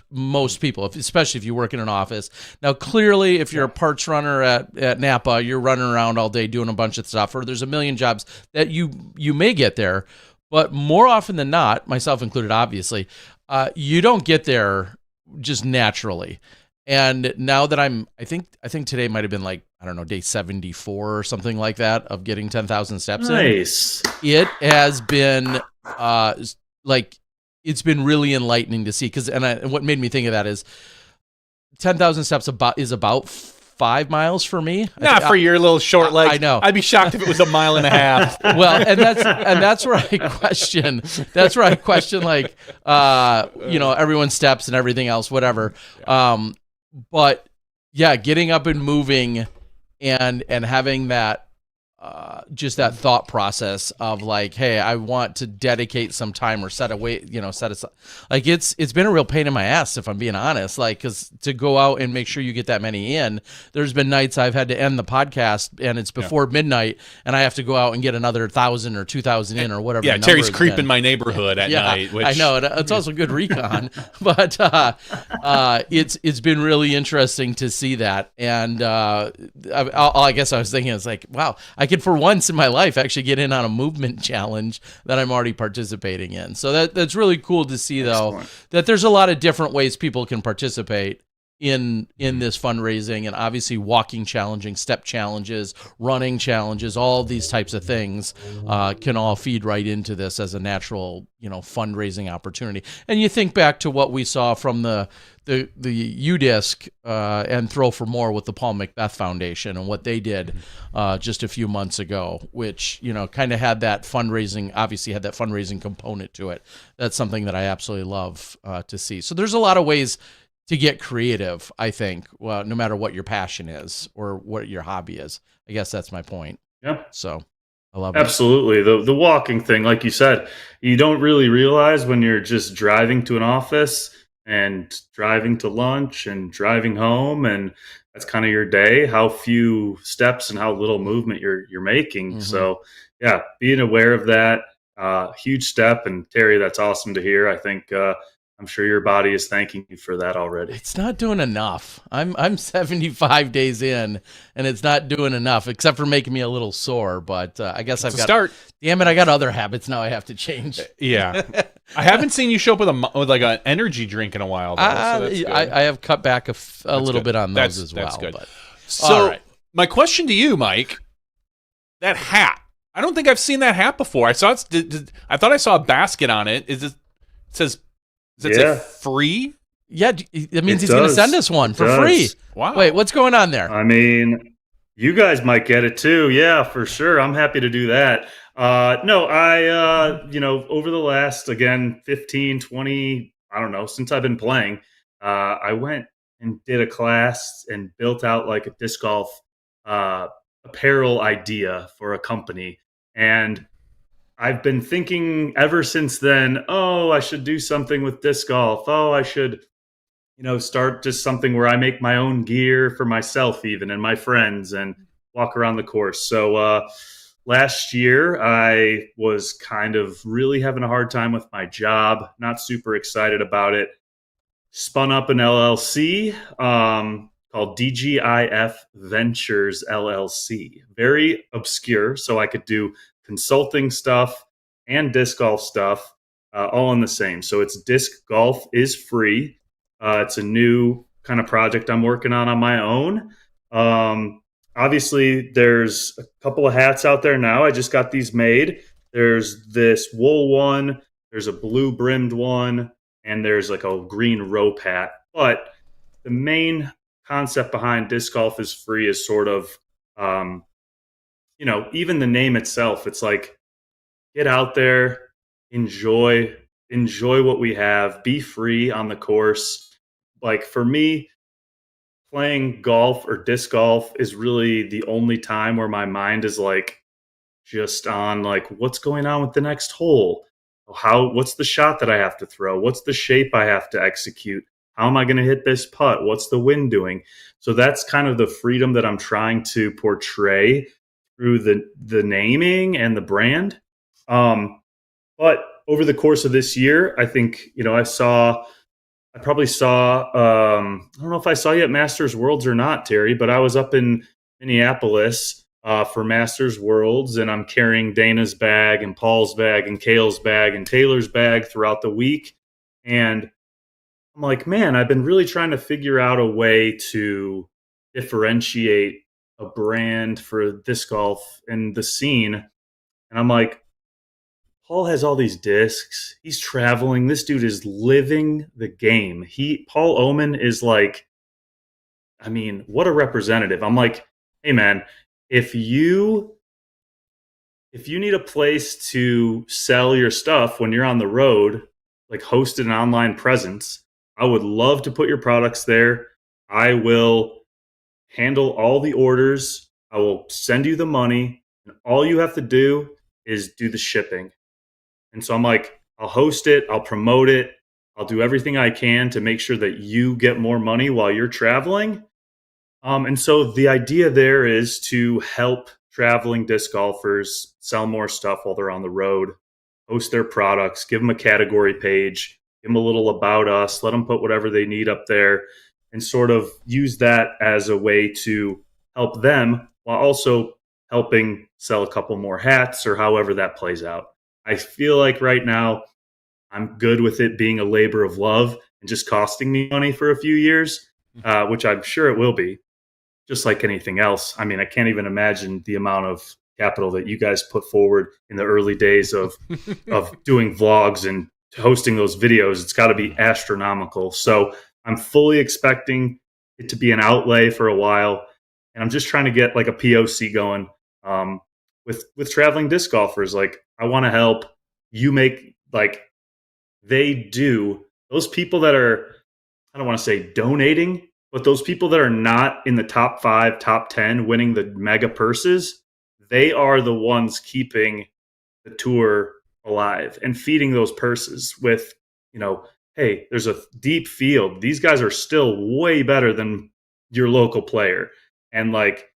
people, especially if you work in an office. Now, clearly, if you're a parts runner at Napa, you're running around all day doing a bunch of stuff, or there's a million jobs that you may get there. But more often than not, myself included, obviously, you don't get there just naturally. And now that I think today might have been like, I don't know, day 74 or something like that of getting 10,000 steps Nice. in. It has been it's been really enlightening to see, and what made me think of that is 10,000 steps is about 5 miles for me. Not for your little short legs. I know. I'd be shocked if it was a mile and a half. Well, and that's where I question. That's where I question, like, everyone's steps and everything else, whatever. But yeah, getting up and moving, and having that. Just that thought process of like, hey, I want to dedicate some time or set aside. Like it's been a real pain in my ass, if I'm being honest, like, because to go out and make sure you get that many in, there's been nights I've had to end the podcast and it's before midnight and I have to go out and get another 1,000 or 2,000 in or whatever. Yeah, Terry's creeping my neighborhood at night. Which... I know. It's also good recon, but it's been really interesting to see that. And I guess I was thinking, it's like, wow, I could for once in my life actually get in on a movement challenge that I'm already participating in. So that's really cool to see, though, that there's a lot of different ways people can participate in this fundraising, and obviously walking challenging, step challenges, running challenges, all these types of things can all feed right into this as a natural, fundraising opportunity. And you think back to what we saw from the UDisc and Throw for More with the Paul Macbeth Foundation and what they did just a few months ago, which, kind of had that fundraising component to it. That's something that I absolutely love to see. So there's a lot of ways to get creative, I think, no matter what your passion is or what your hobby is. I guess that's my point. Yeah. So I love it. Absolutely. The walking thing, like you said, you don't really realize when you're just driving to an office and driving to lunch and driving home, and that's kind of your day, how few steps and how little movement you're making. Mm-hmm. So yeah, being aware of that, huge step. And Terry, that's awesome to hear. I think I'm sure your body is thanking you for that already. It's not doing enough. I'm 75 days in, and it's not doing enough, except for making me a little sore. But I guess I've got start. Damn it, I got other habits now. I have to change. Yeah, I haven't seen you show up with like an energy drink in a while. Though, so that's good. I have cut back a little good. bit on those as well. That's good. But, So, all right. my question to you, Mike, that hat. I don't think I've seen that hat before. I saw I thought I saw a basket on it. Does it say free? Yeah, it means he's does. going to send us one for does. free. Wow. Wait, what's going on there? I mean, you guys might get it too. Yeah, for sure. I'm happy to do that. No, I, over the last, again, 15, 20, I don't know, since I've been playing, I went and did a class and built out like a disc golf apparel idea for a company. And I've been thinking ever since then, oh, I should do something with disc golf. Oh, I should, start just something where I make my own gear for myself even and my friends and walk around the course. So last year, I was kind of really having a hard time with my job, not super excited about it. Spun up an LLC called DGIF Ventures LLC. Very obscure, so I could do consulting stuff and disc golf stuff all in the same. So it's Disc Golf is Free. It's a new kind of project I'm working on my own. Obviously, there's a couple of hats out there now. I just got these made. There's this wool one. There's a blue brimmed one. And there's like a green rope hat. But the main concept behind Disc Golf is Free is sort of, even the name itself, it's like, get out there, enjoy what we have, be free on the course. Like for me, playing golf or disc golf is really the only time where my mind is like just on like what's going on with the next hole. What's the shot that I have to throw? What's the shape I have to execute? How am I going to hit this putt? What's the wind doing? So that's kind of the freedom that I'm trying to portray through the naming and the brand. But over the course of this year, I think, I probably saw, I don't know if I saw you at Masters Worlds or not, Terry, but I was up in Minneapolis for Masters Worlds, and I'm carrying Dana's bag and Paul's bag and Kale's bag and Taylor's bag throughout the week. And I'm like, man, I've been really trying to figure out a way to differentiate a brand for disc golf and the scene. And I'm like, Paul has all these discs. He's traveling. This dude is living the game. Paul Oman is like, I mean, what a representative. I'm like, hey man, if you need a place to sell your stuff when you're on the road, like host an online presence, I would love to put your products there. I will handle all the orders. I will send you the money. And all you have to do is do the shipping. And so I'm like, I'll host it. I'll promote it. I'll do everything I can to make sure that you get more money while you're traveling. And so the idea there is to help traveling disc golfers sell more stuff while they're on the road, host their products, give them a category page, give them a little about us, let them put whatever they need up there, and sort of use that as a way to help them while also helping sell a couple more hats or however that plays out. I feel like right now I'm good with it being a labor of love and just costing me money for a few years, which I'm sure it will be, just like anything else. I mean, I can't even imagine the amount of capital that you guys put forward in the early days of doing vlogs and hosting those videos. It's got to be astronomical. So I'm fully expecting it to be an outlay for a while. And I'm just trying to get like a POC going with traveling disc golfers. Like, I want to help you make, like, those people that are, I don't want to say donating, but those people that are not in the top 5, top 10 winning the mega purses, they are the ones keeping the tour alive and feeding those purses with, hey, there's a deep field. These guys are still way better than your local player. And like,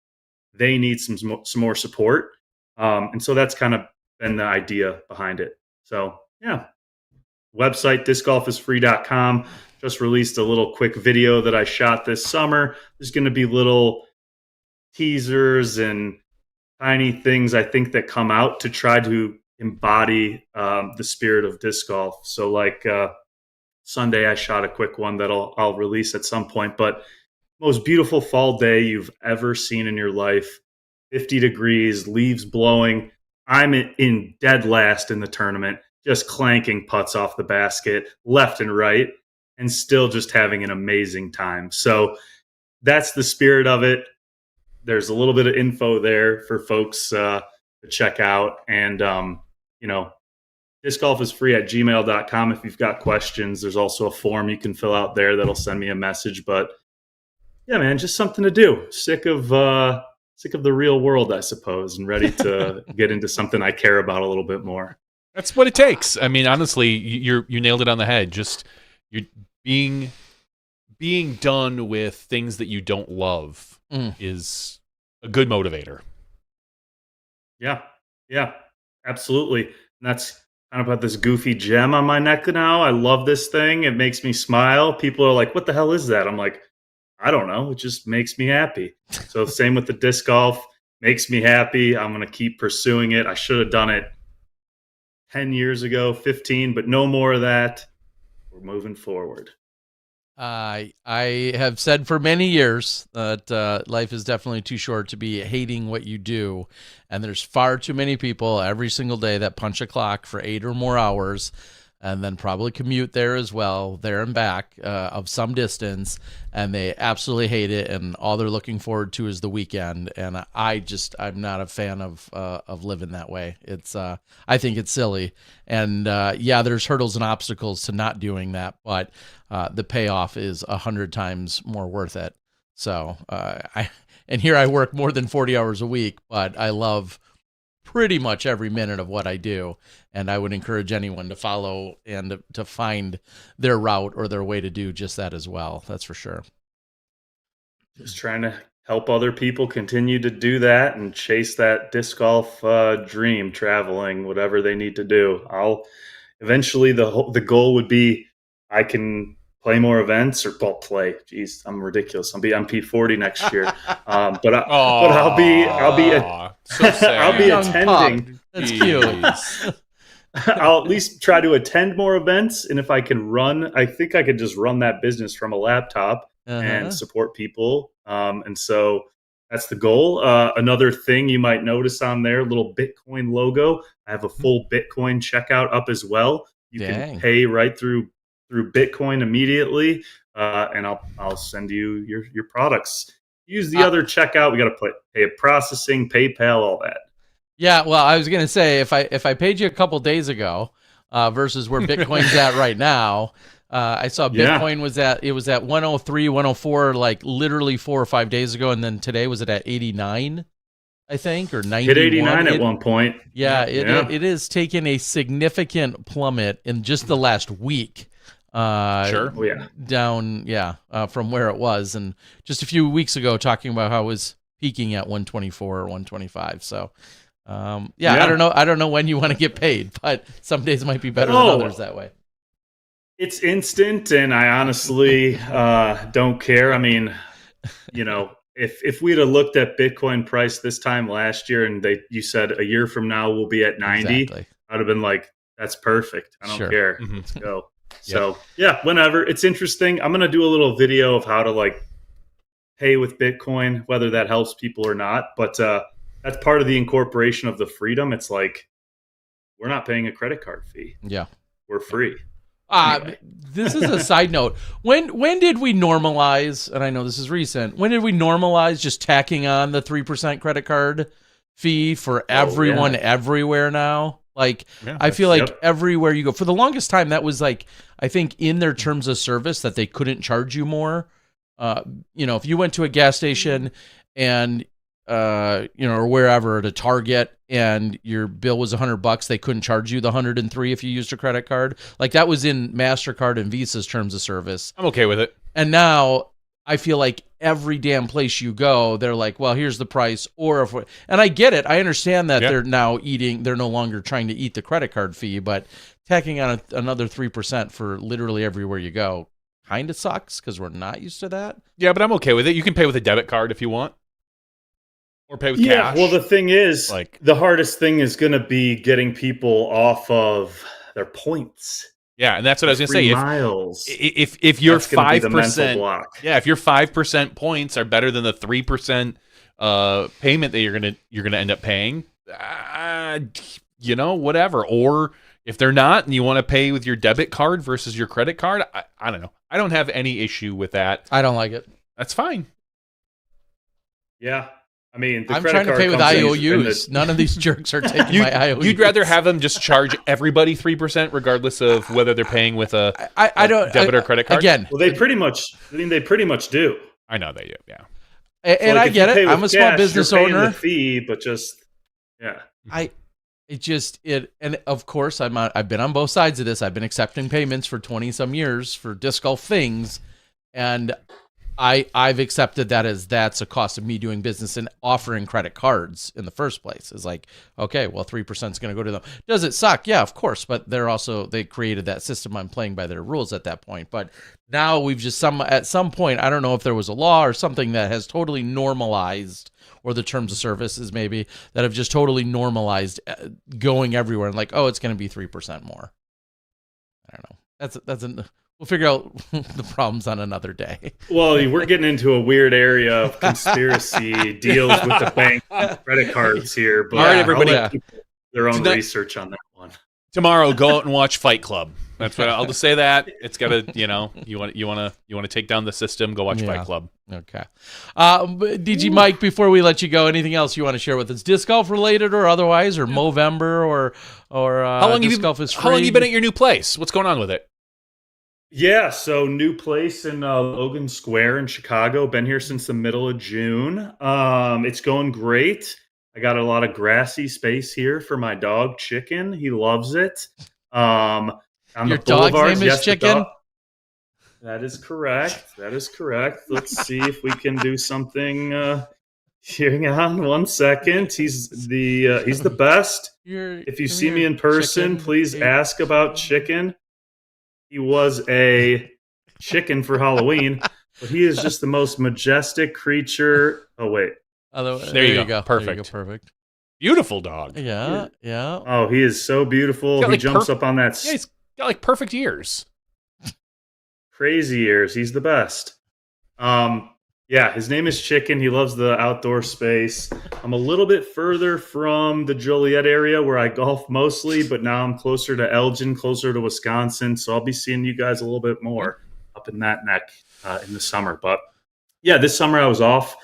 they need some more support. And so that's kind of been the idea behind it. So yeah, website discgolfisfree.com. Just released a little quick video that I shot this summer. There's going to be little teasers and tiny things I think that come out to try to embody the spirit of disc golf. So like Sunday, I shot a quick one that I'll release at some point. But most beautiful fall day you've ever seen in your life. 50 degrees, leaves blowing. I'm in dead last in the tournament, just clanking putts off the basket left and right, and still just having an amazing time. So that's the spirit of it. There's a little bit of info there for folks to check out. And, discgolfisfree@gmail.com if you've got questions. There's also a form you can fill out there that'll send me a message. But yeah, man, just something to do. Sick of the real world, I suppose, and ready to get into something I care about a little bit more. That's what it takes. I mean, honestly, you nailed it on the head. Just you're being done with things that you don't love is a good motivator. Yeah, absolutely. And that's kind of got this goofy gem on my neck now. I love this thing. It makes me smile. People are like, what the hell is that? I'm like, I don't know. It just makes me happy. So same with the disc golf. Makes me happy. I'm going to keep pursuing it. I should have done it 10 years ago, 15, but no more of that. We're moving forward. I have said for many years that life is definitely too short to be hating what you do. And there's far too many people every single day that punch a clock for 8 or more hours and then probably commute there as well, there and back of some distance. And they absolutely hate it. And all they're looking forward to is the weekend. And I'm not a fan of living that way. It's, I think it's silly. And yeah, there's hurdles and obstacles to not doing that, but the payoff is 100 times more worth it. So and here I work more than 40 hours a week, but I love pretty much every minute of what I do. And I would encourage anyone to follow and to find their route or their way to do just that as well. That's for sure. Just trying to help other people continue to do that and chase that disc golf dream, traveling, whatever they need to do. I'll eventually, the goal would be I can play more events or play. Geez, I'm ridiculous. I'll be on P40 next year. But I'll be so sad. I'll be attending. That's cute. I'll at least try to attend more events, and if I can run, I think I could just run that business from a laptop and support people. And so that's the goal. Another thing you might notice on there, little Bitcoin logo. I have a full Bitcoin checkout up as well. You can pay right through Bitcoin immediately, and I'll send you your products. Use the other checkout. We got to pay processing, PayPal, all that. Yeah, well, I was gonna say if I paid you a couple days ago versus where Bitcoin's at right now, I saw Bitcoin was at 103, 104, like literally 4 or 5 days ago, and then today was it at 89, I think, or 91. Hit 89 at one point. Yeah, it is taking a significant plummet in just the last week. Sure. Oh, yeah. Down, from where it was, and just a few weeks ago talking about how it was peaking at 124 or 125. So, I don't know when you want to get paid, but some days might be better than others that way. It's instant, and I honestly don't care. I mean, if we'd have looked at Bitcoin price this time last year, and you said a year from now we'll be at 90, Exactly. I'd have been like, that's perfect. I don't care. Mm-hmm. Let's go. So whenever. It's interesting. I'm going to do a little video of how to pay with Bitcoin, whether that helps people or not. But that's part of the incorporation of the freedom. It's like, we're not paying a credit card fee. Yeah. We're free. Anyway. This is a side note. When did we normalize, and I know this is recent, when did we normalize just tacking on the 3% credit card fee for everyone everywhere now? I feel like everywhere you go, for the longest time, that was I think in their terms of service that they couldn't charge you more. If you went to a gas station and, or wherever at a Target and your bill was $100, they couldn't charge you the $103 if you used a credit card. That was in MasterCard and Visa's terms of service. I'm okay with it. And now I feel like every damn place you go, they're like, well, here's the price. Or if, and I get it. I understand that they're no longer trying to eat the credit card fee, but tacking on another 3% for literally everywhere you go kind of sucks because we're not used to that. Yeah, but I'm okay with it. You can pay with a debit card if you want. Or pay with cash. Well, the thing is, the hardest thing is going to be getting people off of their points. Yeah, and that's what I was going to say. Miles. If you're 5%, if your 5% points are better than the 3% payment that you're gonna end up paying, whatever. Or if they're not, and you want to pay with your debit card versus your credit card, I don't know. I don't have any issue with that. I don't like it. That's fine. Yeah. I mean, I'm trying to pay with IOUs. None of these jerks are taking my IOUs. You'd rather have them just charge everybody 3%, regardless of whether they're paying with a debit or credit card. Again, well, they pretty much do. I know they do. Yeah, and I get it. I'm a small business owner. The fee, but and of course I've been on both sides of this. I've been accepting payments for 20 some years for disc golf things, and I've accepted that as that's a cost of me doing business and offering credit cards in the first place. It's like, okay, well, 3% is going to go to them. Does it suck? Yeah, of course. But they created that system. I'm playing by their rules at that point. But now we've just at some point, I don't know if there was a law or something that has totally normalized, or the terms of services maybe that have just totally normalized going everywhere and like, oh, it's going to be 3% more. I don't know. We'll figure out the problems on another day. Well, we're getting into a weird area of conspiracy deals with the bank credit cards here. But all right, everybody, I'll let people do their own research on that one. Tomorrow, go out and watch Fight Club. That's what I'll just say. That it's got to, you want to take down the system. Go watch Fight Club. Okay. DGMike, before we let you go, anything else you want to share with us, disc golf related or otherwise, or Movember, or how long disc golf is free? How long have you been at your new place? What's going on with it? Yeah, so new place in Logan Square in Chicago. Been here since the middle of June. It's going great. I got a lot of grassy space here for my dog, Chicken. He loves it. On your dog's name is Chicken? That is correct. Let's see if we can do something. Hang on 1 second. He's the best. If you see me in person, please ask about Chicken. He was a chicken for Halloween, but he is just the most majestic creature. Oh, wait. There you go. Perfect. Beautiful dog. Yeah. Oh, he is so beautiful. He jumps up on that. Yeah, he's got like perfect ears. Crazy ears. He's the best. Yeah, his name is Chicken. He loves the outdoor space. I'm a little bit further from the Joliet area where I golf mostly, but now I'm closer to Elgin, closer to Wisconsin. So I'll be seeing you guys a little bit more up in that neck in the summer. But yeah, this summer I was off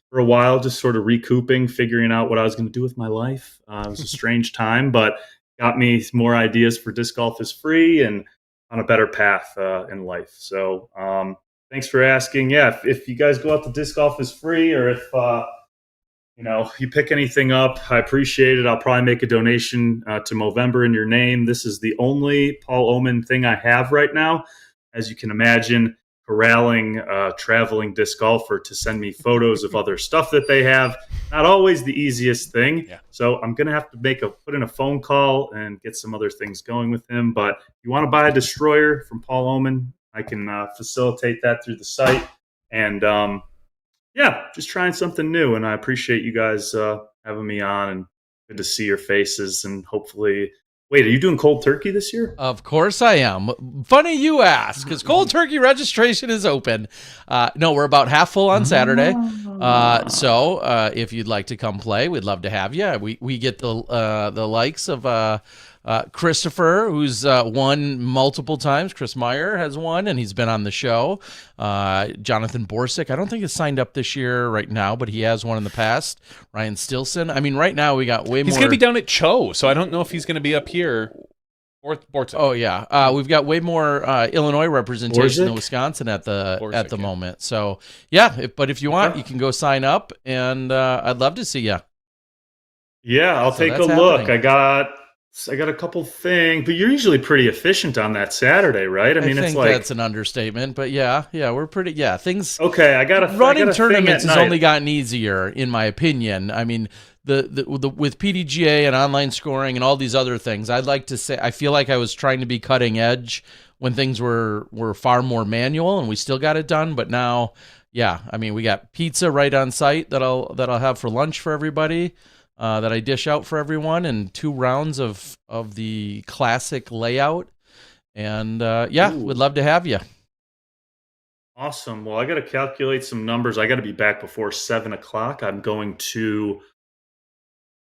for a while, just sort of recouping, figuring out what I was going to do with my life. It was a strange time, but got me more ideas for Disc Golf is Free and on a better path in life. So, thanks for asking. Yeah, if you guys go out to Disc Golf is Free, or if you pick anything up, I appreciate it. I'll probably make a donation to Movember in your name. This is the only Paul Oman thing I have right now. As you can imagine, corralling a traveling disc golfer to send me photos of other stuff that they have, not always the easiest thing. Yeah. So I'm going to have to put in a phone call and get some other things going with him. But if you want to buy a destroyer from Paul Oman, I can facilitate that through the site. And just trying something new. And I appreciate you guys having me on, and good to see your faces. And hopefully, wait, are you doing cold turkey this year? Of course I am. Funny you ask, because cold turkey registration is open. No, we're about half full on Saturday. So if you'd like to come play, we'd love to have you. We get the likes of Christopher, who's won multiple times. Chris Meyer has won, and he's been on the show. Jonathan Borsick, I don't think he's signed up this year right now, but he has won in the past. Ryan Stilson. I mean, right now we got way more. He's going to be down at Cho, so I don't know if he's going to be up here. Oh yeah, we've got way more Illinois representation than Wisconsin at the moment. So yeah, but if you want, you can go sign up, and I'd love to see you. Yeah, I'll take a look. I got I got a couple things, but you're usually pretty efficient on that Saturday, right? I mean, think it's like that's an understatement, but yeah, we're pretty. Yeah, things. okay. I got Running a tournaments thing has at only night. gotten easier, in my opinion. I mean, the with PDGA and online scoring and all these other things, I'd like to say I feel like I was trying to be cutting edge when things were far more manual, and we still got it done. But now, yeah, I mean, we got pizza right on site that I'll have for lunch for everybody. That I dish out for everyone, and 2 rounds of the classic layout. And yeah, Ooh. we'd love to have you. Awesome. Well, I got to calculate some numbers. I got to be back before 7 o'clock. I'm going to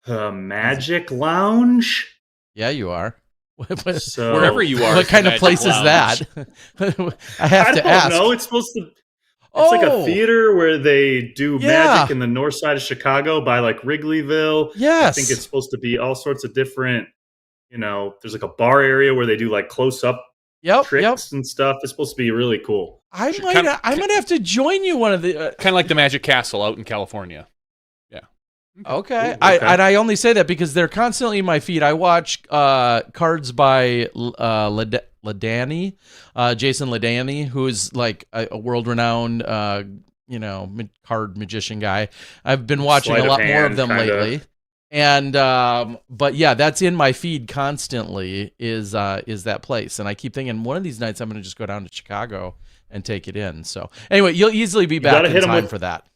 Magic Lounge. Yeah, you are. So Wherever you are, What it's kind the of place is Magic that? Lounge. I have I to don't ask. know. It's supposed to. It's like a theater where they do Yeah. magic in the north side of Chicago by like Wrigleyville. Yes. I think it's supposed to be all sorts of different, there's like a bar area where they do like close up tricks and stuff. It's supposed to be really cool. I might have to join you one of the Kind of like the Magic Castle out in California. Yeah. Okay. Ooh, I only say that because they're constantly in my feed. I watch cards by Ladani, Jason Ladani, who is like a world-renowned card magician guy. I've been watching Sleight a of lot more of hand, them kinda. lately. And but yeah, that's in my feed constantly is that place. And I keep thinking one of these nights I'm going to just go down to Chicago and take it in. So anyway, you'll easily be back in time for that.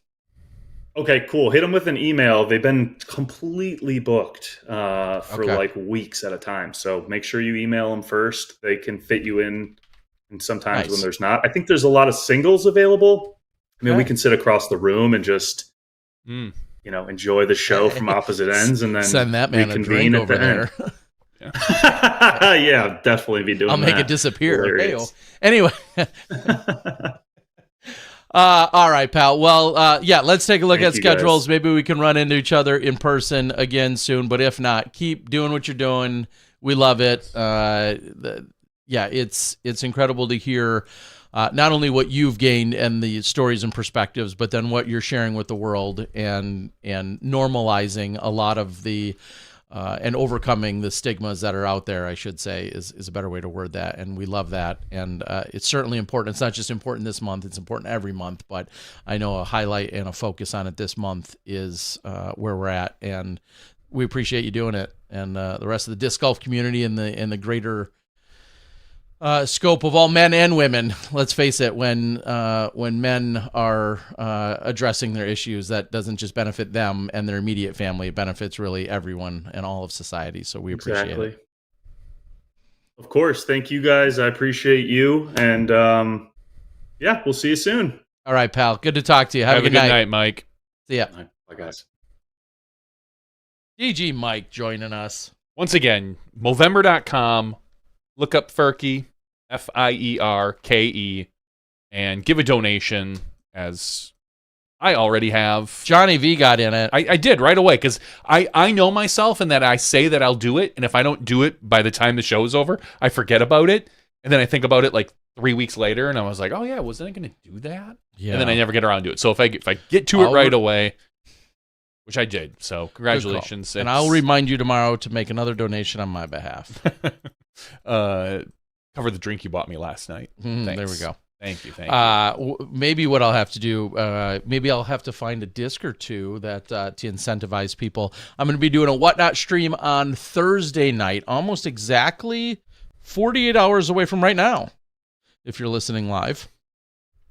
Okay, cool. Hit them with an email. They've been completely booked for like weeks at a time. So make sure you email them first. They can fit you in, and sometimes when there's not. I think there's a lot of singles available. I mean, we can sit across the room and just, enjoy the show from opposite ends, and then send that man a drink over there. Yeah, definitely be doing. I'll make that. it disappear. Hilarious. Anyway. All right, pal. Well, yeah, let's take a look at schedules. Guys. Maybe we can run into each other in person again soon. But if not, keep doing what you're doing. We love it. Yeah, it's incredible to hear not only what you've gained and the stories and perspectives, but then what you're sharing with the world and normalizing a lot of the and overcoming the stigmas that are out there, I should say, is a better way to word that. And we love that. And it's certainly important. It's not just important this month. It's important every month. But I know a highlight and a focus on it this month is where we're at. And we appreciate you doing it. And the rest of the disc golf community and the greater scope of all men and women. Let's face it, when men are addressing their issues, that doesn't just benefit them and their immediate family. It benefits really everyone and all of society. So we appreciate it. Of course. Thank you guys. I appreciate you. And yeah, we'll see you soon. All right, pal. Good to talk to you. Have a good night, Mike. See ya. Bye, guys. DGMike joining us. Once again, Movember.com. Look up Fierke, Fierke, and give a donation, as I already have. Johnny V got in it. I did right away, because I know myself in that I say that I'll do it, and if I don't do it by the time the show is over, I forget about it, and then I think about it like 3 weeks later, and I was like, oh yeah, wasn't I going to do that? Yeah. And then I never get around to it. So if I get to it right away, which I did, so congratulations. And I'll remind you tomorrow to make another donation on my behalf. Cover the drink you bought me last night. There we go. Thank you. Maybe what I'll have to do, maybe I'll have to find a disc or two that to incentivize people. I'm going to be doing a Whatnot stream on Thursday night, almost exactly 48 hours away from right now, if you're listening live.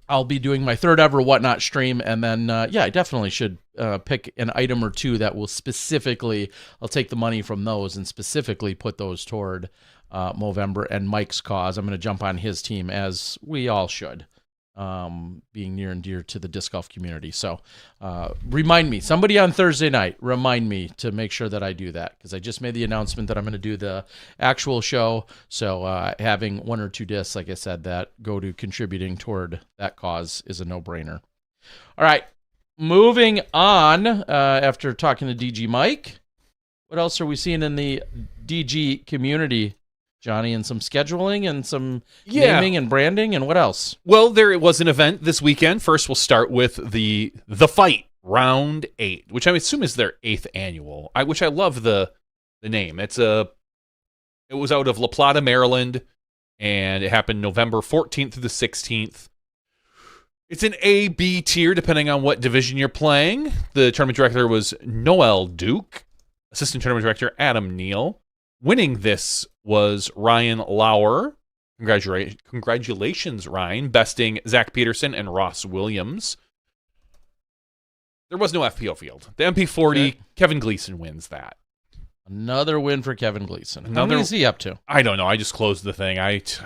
I'll be doing my 3rd ever Whatnot stream, and then, I definitely should pick an item or two that will specifically, I'll take the money from those and specifically put those toward Movember and Mike's cause. I'm going to jump on his team, as we all should, being near and dear to the disc golf community. So remind me, somebody on Thursday night, remind me to make sure that I do that, because I just made the announcement that I'm going to do the actual show. So having 1 or 2 discs, like I said, that go to contributing toward that cause is a no-brainer. All right, moving on, after talking to DGMike, what else are we seeing in the DG community, Johnny, and some scheduling and some naming and branding, and what else? Well, there was an event this weekend. First, we'll start with the Fight Round 8, which I assume is their 8th annual. Which I love the name. It's a It was out of La Plata, Maryland, and it happened November 14th through the 16th. It's an A, B tier, depending on what division you're playing. The tournament director was Noel Duke. Assistant tournament director, Adam Neal. Winning this was Ryan Lauer. Congratulations, Ryan. Besting Zach Peterson and Ross Williams. There was no FPO field. The MP40, okay. Kevin Gleason wins that. Another win for Kevin Gleason. How many is he up to? I don't know. I just closed the thing. It's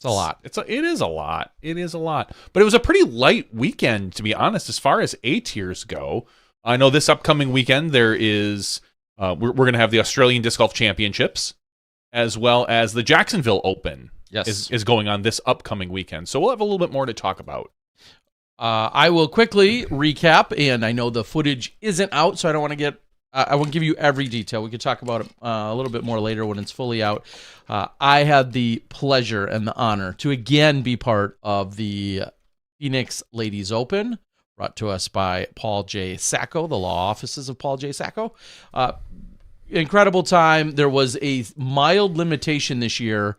a lot. It is a lot. It is a lot. But it was a pretty light weekend, to be honest, as far as A tiers go. I know this upcoming weekend there is we're going to have the Australian Disc Golf Championships, as well as the Jacksonville Open. Yes, is going on this upcoming weekend. So we'll have a little bit more to talk about. I will quickly recap, and I know the footage isn't out, so I don't want to get. I won't give you every detail. We could talk about it a little bit more later when it's fully out. I had the pleasure and the honor to again be part of the Phoenix Ladies Open, brought to us by Paul J. Sacco, the law offices of Paul J. Sacco. Incredible time. There was a mild limitation this year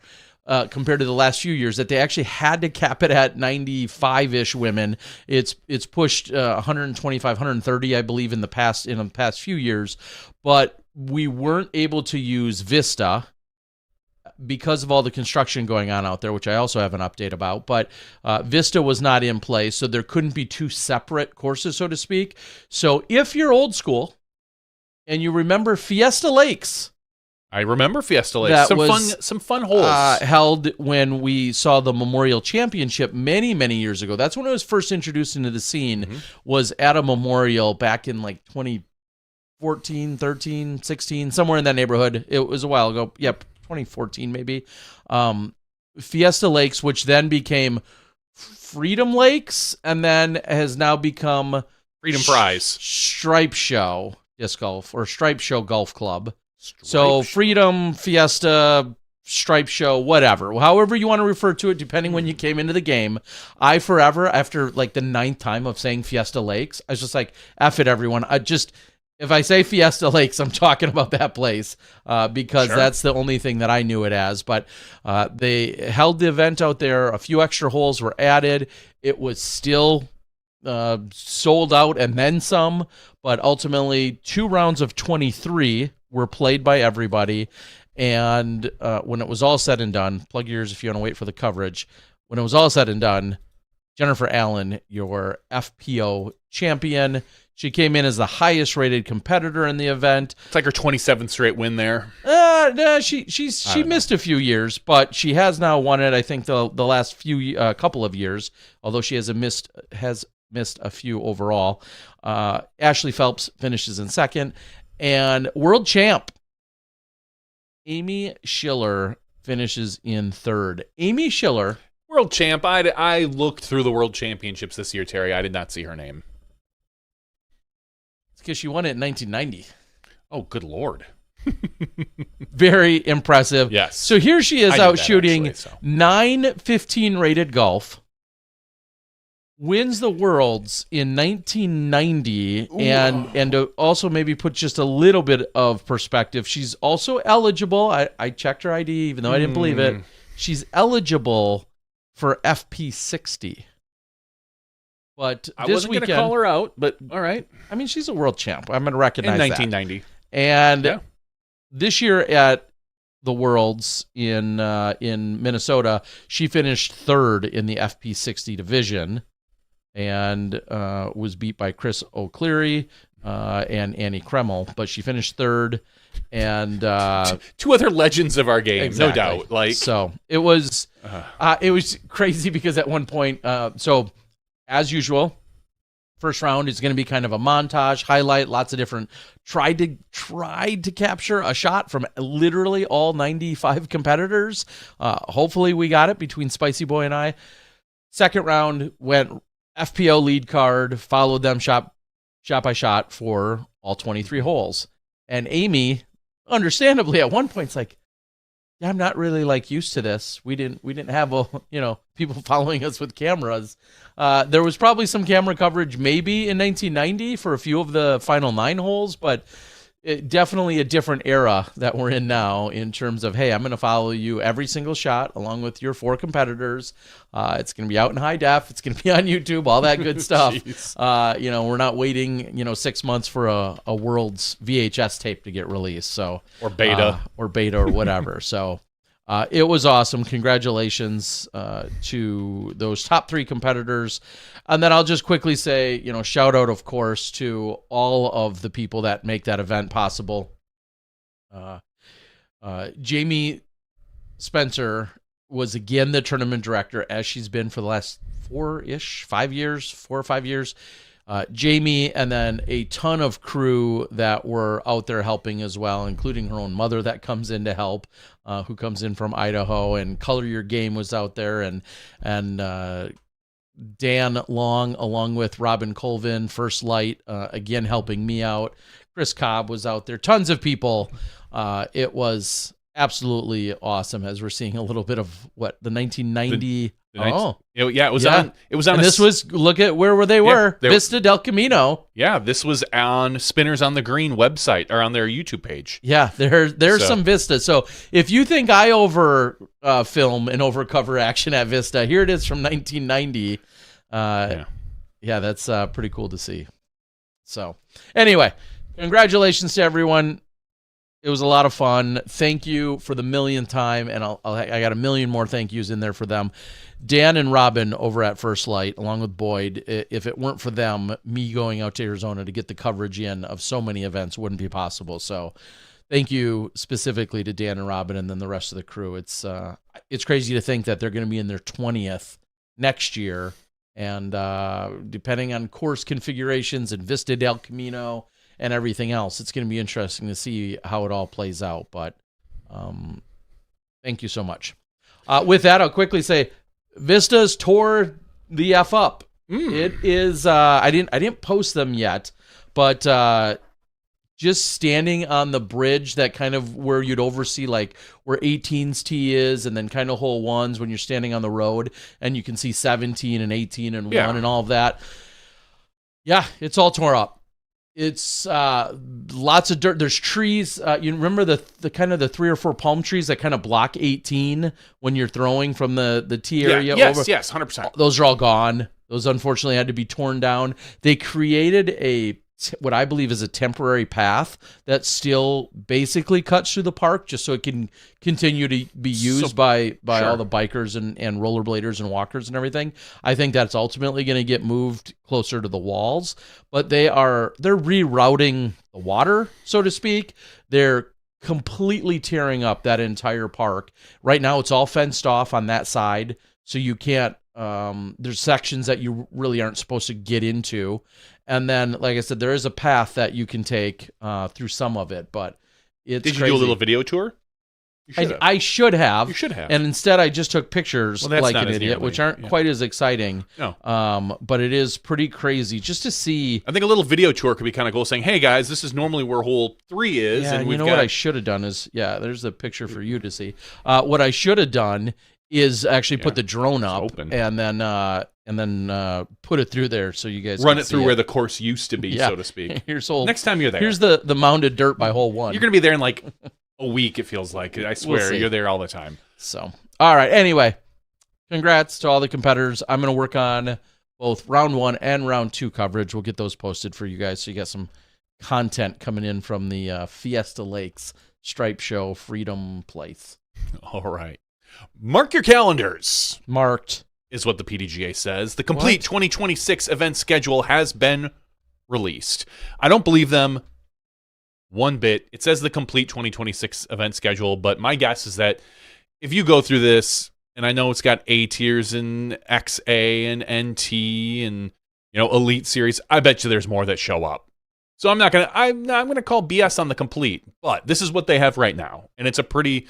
compared to the last few years that they actually had to cap it at 95-ish women. It's pushed 125, 130, I believe, in the past few years, but we weren't able to use Vista because of all the construction going on out there, which I also have an update about. But Vista was not in place, so there couldn't be two separate courses, so to speak. So if you're old school and you remember Fiesta Lakes, I remember Fiesta Lakes. Some fun holes held when we saw the Memorial Championship many, many years ago. That's when it was first introduced into the scene, was at a memorial back in like 2014, 13, 16, somewhere in that neighborhood. It was a while ago. Yep, 2014 maybe. Fiesta Lakes, which then became Freedom Lakes, and then has now become Freedom Prize. Stripe Show Disc Golf, or Stripe Show Golf Club. So Freedom, Fiesta, Stripe Show, whatever. However you want to refer to it, depending when you came into the game. I forever, after like the 9th time of saying Fiesta Lakes, I was just like, F it, everyone. If I say Fiesta Lakes, I'm talking about that place because that's the only thing that I knew it as. But they held the event out there. A few extra holes were added. It was still sold out and then some, but ultimately 2 rounds of 23 were played by everybody. And when it was all said and done, plug your ears if you want to wait for the coverage. When it was all said and done, Jennifer Allen, your FPO champion, she came in as the highest rated competitor in the event. It's like her 27th straight win there. No, she missed a few years, but she has now won it. I think the last few couple of years, although she has missed a few overall. Ashley Phelps finishes in second, and world champ Amy Schiller finishes in third. Amy Schiller, world champ. I looked through the world championships this year, Terry. I did not see her name. It's because she won it in 1990. Oh, good Lord. Very impressive. Yes. So here she is out shooting 915 rated golf. Wins the Worlds in 1990. Ooh. And to also maybe put just a little bit of perspective, she's also eligible. I checked her ID, even though I didn't believe it. She's eligible for FP60. But I this wasn't weekend, going to call her out, but all right. I mean, she's a world champ. I'm going to recognize in 1990. And this year at the Worlds in Minnesota, she finished third in the FP60 division and was beat by Chris O'Cleary and Annie Kreml, but she finished third. And 2 other legends of our game, exactly. No doubt. So it was crazy because at one point, so as usual, first round is going to be kind of a montage, highlight, lots of different, tried to capture a shot from literally all 95 competitors. Hopefully we got it between Spicy Boy and I. Second round went FPO lead card, followed them shot by shot for all 23 holes. And Amy, understandably, at one point, it's like, yeah, I'm not really like used to this. We didn't have people following us with cameras. There was probably some camera coverage maybe in 1990 for a few of the final 9 holes, but definitely a different era that we're in now in terms of, hey, I'm going to follow you every single shot along with your 4 competitors. It's going to be out in high def. It's going to be on YouTube, all that good stuff. We're not waiting, 6 months for a World's VHS tape to get released. So or beta or whatever. So it was awesome. Congratulations to those top 3 competitors. And then I'll just quickly say, shout out, of course, to all of the people that make that event possible. Jamie Spencer was again the tournament director, as she's been for the last 4 or 5 years. Jamie, and then a ton of crew that were out there helping as well, including her own mother that comes in to help, who comes in from Idaho, and Color Your Game was out there, and Dan Long, along with Robin Colvin, First Light, again helping me out. Chris Cobb was out there. Tons of people. It was absolutely awesome, as we're seeing a little bit of the 1990. It was on. It was on. And this was, look at where they were. Vista del Camino. Yeah, this was on Spinners on the Green website, or on their YouTube page. Yeah, there's some Vista. So if you think I over film and over cover action at Vista, here it is from 1990. Yeah, that's pretty cool to see. So anyway, congratulations to everyone. It was a lot of fun. Thank you for the millionth time, and I got a million more thank yous in there for them. Dan and Robin over at First Light, along with Boyd. If it weren't for them, me going out to Arizona to get the coverage in of so many events wouldn't be possible. So thank you specifically to Dan and Robin, and then the rest of the crew. It's crazy to think that they're going to be in their 20th next year, and depending on course configurations and Vista del Camino and everything else, it's going to be interesting to see how it all plays out. But thank you so much. With that, I'll quickly say Vistas tore the F up. It is I didn't post them yet, but just standing on the bridge, that kind of where you'd oversee like where 18's tee is, and then kind of hole 1's when you're standing on the road, and you can see 17 and 18 and 1 and all of that. Yeah, it's all tore up. It's lots of dirt. There's trees. You remember the kind of the 3 or 4 palm trees that kind of block 18 when you're throwing from the tee area? Yes, over? Yes, 100%. Those are all gone. Those unfortunately had to be torn down. They created what I believe is a temporary path that still basically cuts through the park, just so it can continue to be used by all the bikers and rollerbladers and walkers and everything. I think that's ultimately going to get moved closer to the walls, but they're rerouting the water, so to speak. They're completely tearing up that entire park. Right now it's all fenced off on that side, so you can't there's sections that you really aren't supposed to get into. And then, like I said, there is a path that you can take through some of it, but it's Did you crazy. do a little video tour? I should have. You should have. And instead, I just took pictures like an idiot, nearly, which aren't quite as exciting. No. But it is pretty crazy just to see. I think a little video tour could be kind of cool, saying, hey, guys, this is normally where hole 3 is. Yeah, and you know what I should have done is, there's a picture for you to see. What I should have done is actually put the drone up and then put it through there so you guys run can it through where the course used to be, so to speak. Next time you're there. Here's the mounded dirt by hole 1. You're going to be there in like a week, it feels like. I swear, you're there all the time. So, all right. Anyway, congrats to all the competitors. I'm going to work on both round 1 and round 2 coverage. We'll get those posted for you guys, so you got some content coming in from the Fiesta Lakes Stripe Show Freedom Place. All right. Mark your calendars. Marked is what the PDGA says. The complete 2026 event schedule has been released. I don't believe them one bit. It says the complete 2026 event schedule, but my guess is that if you go through this, and I know it's got A tiers and XA and NT and Elite Series, I bet you there's more that show up. So I'm gonna call BS on the complete, but this is what they have right now, and it's a pretty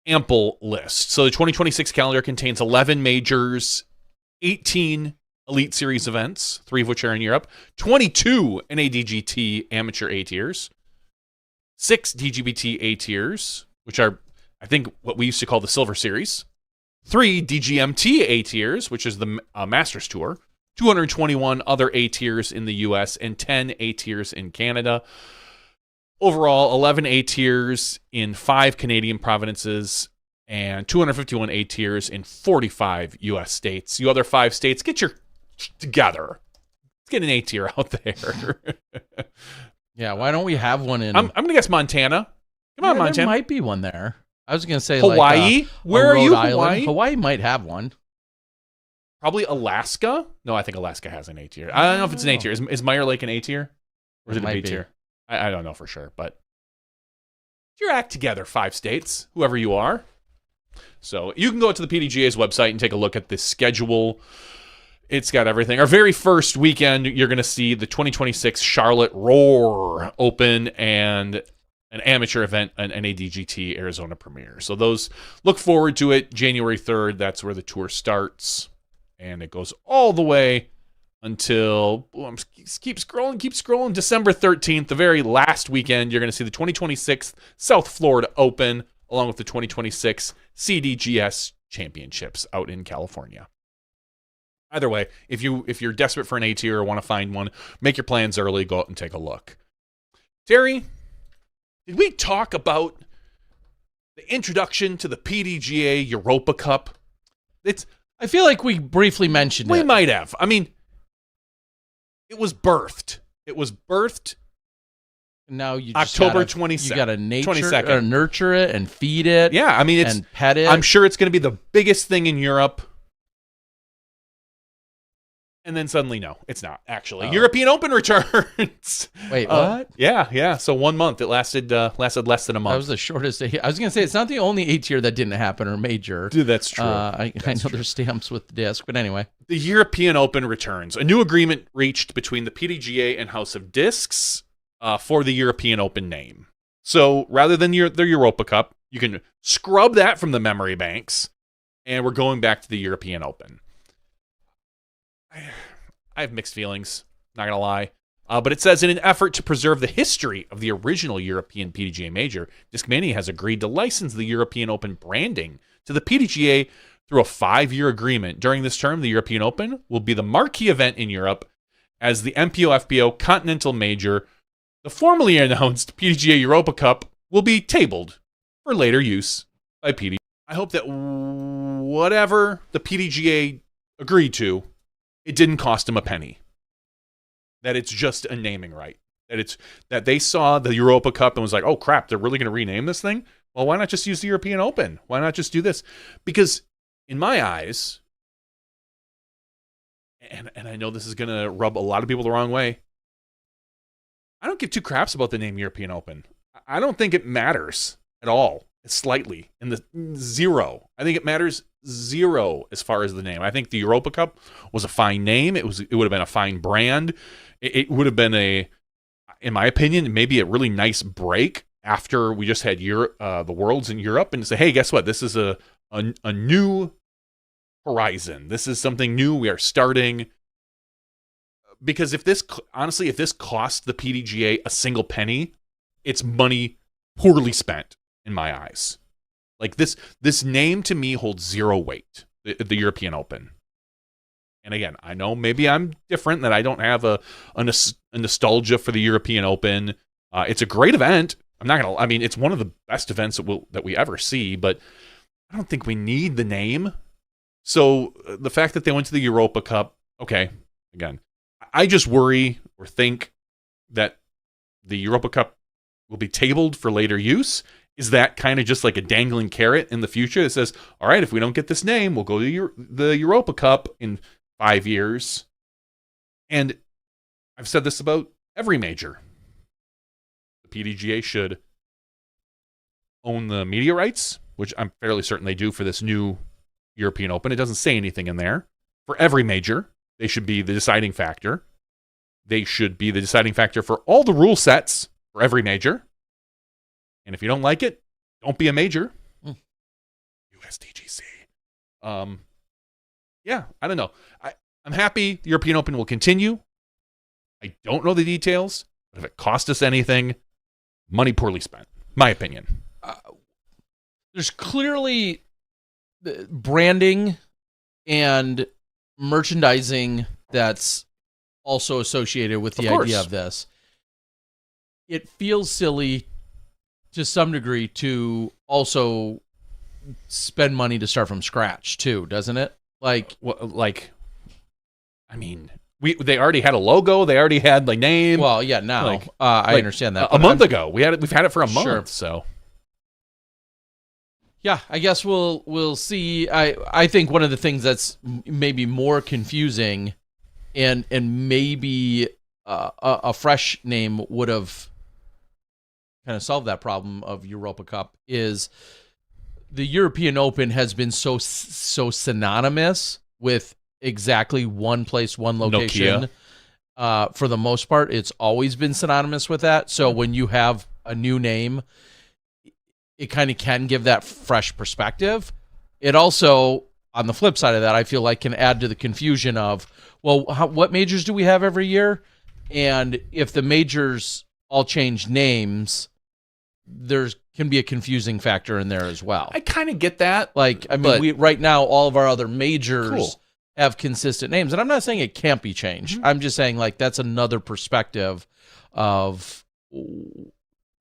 ample list. So the 2026 calendar contains 11 majors, 18 Elite Series events, 3 of which are in Europe, 22 NADGT Amateur A tiers, 6 DGBT A tiers, which are, I think, what we used to call the Silver Series, 3 DGMT A tiers, which is the Masters Tour, 221 other A tiers in the US, and 10 A tiers in Canada. overall, 11 A tiers in 5 Canadian provinces and 251 A tiers in 45 U.S. states. You other 5 states, get your together. Let's get an A tier out there. Yeah, why don't we have one in? I'm going to guess Montana. Come on, Montana. There might be one there. I was going to say Hawaii. Where are you, Island. Hawaii? Hawaii might have one. Probably Alaska. No, I think Alaska has an A tier. I don't know if it's an A tier. Is Meyer Lake an A tier? Or is it a B tier? I don't know for sure, but get your act together, 5 states, whoever you are. So you can go to the PDGA's website and take a look at the schedule. It's got everything. Our very first weekend, you're going to see the 2026 Charlotte Roar Open and an amateur event, an NADGT Arizona Premiere. So those, look forward to it. January 3rd, that's where the tour starts. And it goes all the way until, keep scrolling. December 13th, the very last weekend, you're going to see the 2026 South Florida Open, along with the 2026 CDGS Championships out in California. Either way, if you're desperate for an A tier or want to find one, make your plans early, go out and take a look. Terry, did we talk about the introduction to the PDGA Europa Cup? I feel like we briefly mentioned it. We might have. I mean, it was birthed. Now you just October 22nd. You got to nurture it and feed it. Yeah, I mean, and pet it. I'm sure it's going to be the biggest thing in Europe. And then suddenly, no, it's not, actually. Oh. European Open returns. Wait, what? Yeah. So 1 month. It lasted less than a month. That was the shortest. I was going to say, it's not the only A tier that didn't happen or major. Dude, that's true. I know there's stamps with the disc, but anyway. The European Open returns. A new agreement reached between the PDGA and House of Discs for the European Open name. So rather than the Europa Cup, you can scrub that from the memory banks, and we're going back to the European Open. I have mixed feelings, not going to lie. But it says, in an effort to preserve the history of the original European PDGA Major, Discmania has agreed to license the European Open branding to the PDGA through a 5-year agreement. During this term, the European Open will be the marquee event in Europe as the MPO-FPO Continental Major. The formally announced PDGA Europa Cup will be tabled for later use by PDGA. I hope that whatever the PDGA agreed to, it didn't cost them a penny. That it's just a naming right. That they saw the Europa Cup and was like, oh crap, they're really going to rename this thing? Well, why not just use the European Open? Why not just do this? Because in my eyes, and I know this is going to rub a lot of people the wrong way, I don't give two craps about the name European Open. I don't think it matters at all. Slightly. In the zero. I think it matters zero as far as the name. I think the Europa Cup was a fine name. It would have been a fine brand. It would have been in my opinion, maybe a really nice break after we just had the Worlds in Europe, and say, hey, guess what? This is a new horizon. This is something new. We are starting. Because if this cost the PDGA a single penny, it's money poorly spent in my eyes. Like this name to me holds zero weight, the European Open. And again, I know maybe I'm different, that I don't have a nostalgia for the European Open. It's a great event. It's one of the best events that we ever see, but I don't think we need the name. So the fact that they went to the Europa Cup, okay, again, I just worry or think that the Europa Cup will be tabled for later use. Is that kind of just like a dangling carrot in the future that says, all right, if we don't get this name, we'll go to the Europa Cup in 5 years? And I've said this about every major. The PDGA should own the media rights, which I'm fairly certain they do for this new European Open. It doesn't say anything in there. For every major, they should be the deciding factor. They should be the deciding factor for all the rule sets for every major. And if you don't like it, don't be a major. USDGC. Yeah, I don't know. I'm happy the European Open will continue. I don't know the details, but if it cost us anything, money poorly spent. My opinion. There's clearly branding and merchandising that's also associated with the idea of this. it feels silly to some degree to also spend money to start from scratch too, doesn't it? Like, I mean, they already had a logo, they already had like name. Well, yeah, now I understand that. A month ago, we've had it for a month, so. Yeah, I guess we'll see. I think one of the things that's maybe more confusing, and maybe a fresh name would have kind of solved that problem of Europa Cup, is the European Open has been so synonymous with exactly one place, one location. For the most part, it's always been synonymous with that. So when you have a new name, it kind of can give that fresh perspective. It also, on the flip side of that, I feel like can add to the confusion of, well, what majors do we have every year? And if the majors all change names, there can be a confusing factor in there as well. I kind of get that. Like, I mean, right now, all of our other majors have consistent names. And I'm not saying it can't be changed. I'm just saying, like, that's another perspective of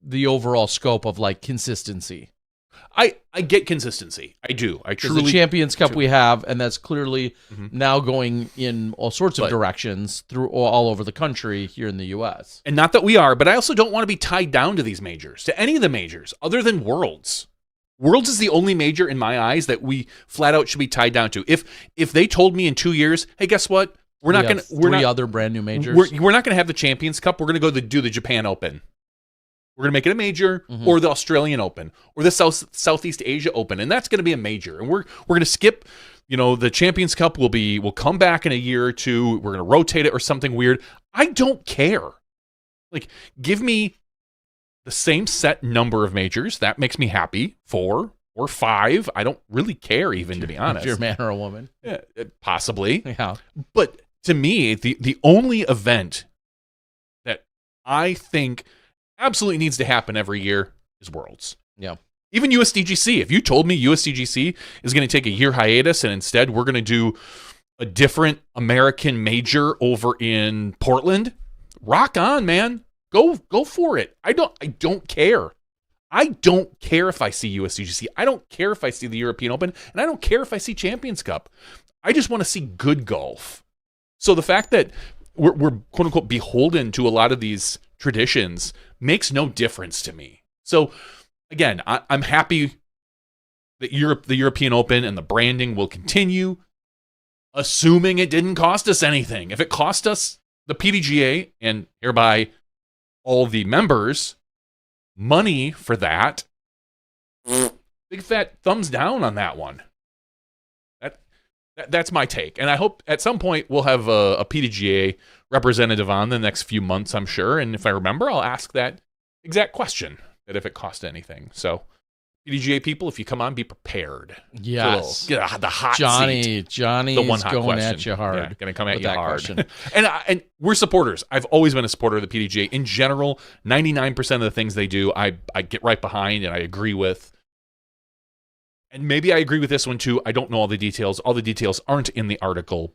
the overall scope of, like, consistency. I get consistency. I do. I truly. The Champions Cup we have, and that's clearly now going in all sorts of directions through all over the country here in the U.S. And not that we are, but I also don't want to be tied down to these majors, to any of the majors, other than Worlds. Worlds is the only major in my eyes that we flat out should be tied down to. If they told me in 2 years, hey, guess what? We're not going to. Three other brand new majors. We're not going to have the Champions Cup. We're going to go do the Japan Open. We're going to make it a major, or the Australian Open, or the Southeast Asia Open, and that's going to be a major. And we're going to skip, the Champions Cup will come back in a year or two. We're going to rotate it or something weird. I don't care. Like, give me the same set number of majors. That makes me happy. 4 or 5. I don't really care, even, to be honest. If you're a man or a woman. Yeah, possibly. Yeah. But to me, the only event that I think absolutely needs to happen every year is Worlds. Yeah. Even USDGC. If you told me USDGC is going to take a year hiatus and instead we're going to do a different American major over in Portland, rock on, man. Go for it. I don't care. I don't care if I see USDGC. I don't care if I see the European Open, and I don't care if I see Champions Cup. I just want to see good golf. So the fact that we're quote unquote beholden to a lot of these traditions makes no difference to me. So again, I'm happy that the European Open and the branding will continue, assuming it didn't cost us anything. If it cost us, the PDGA, and hereby all the members, money for that, big fat thumbs down on that one. That's my take. And I hope at some point we'll have a PDGA representative on the next few months, I'm sure. And if I remember, I'll ask that exact question, that if it cost anything. So PDGA people, if you come on, be prepared. Yes. Get the hot seat. Johnny's the one hot going question. at you hard. Yeah, going to come at you hard. Question. And we're supporters. I've always been a supporter of the PDGA. In general, 99% of the things they do, I get right behind and I agree with. And maybe I agree with this one too. I don't know all the details. All the details aren't in the article,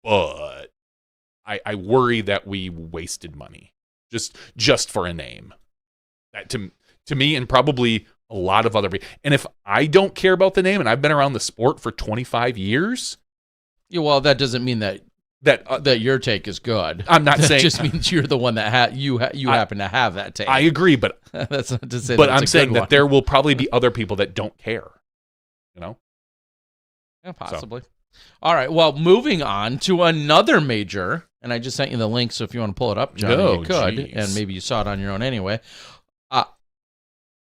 but I worry that we wasted money just for a name. That to me, and probably a lot of other people. And if I don't care about the name, and I've been around the sport for 25 years, yeah, well, that doesn't mean that your take is good. I'm not saying. It just means you're the one that you happen to have that take. I agree, but that's not to say. But I'm saying that there will probably be other people that don't care. Yeah, possibly. So. All right. Well, moving on to another major, and I just sent you the link, so if you want to pull it up, Johnny, you could, and maybe you saw it on your own anyway.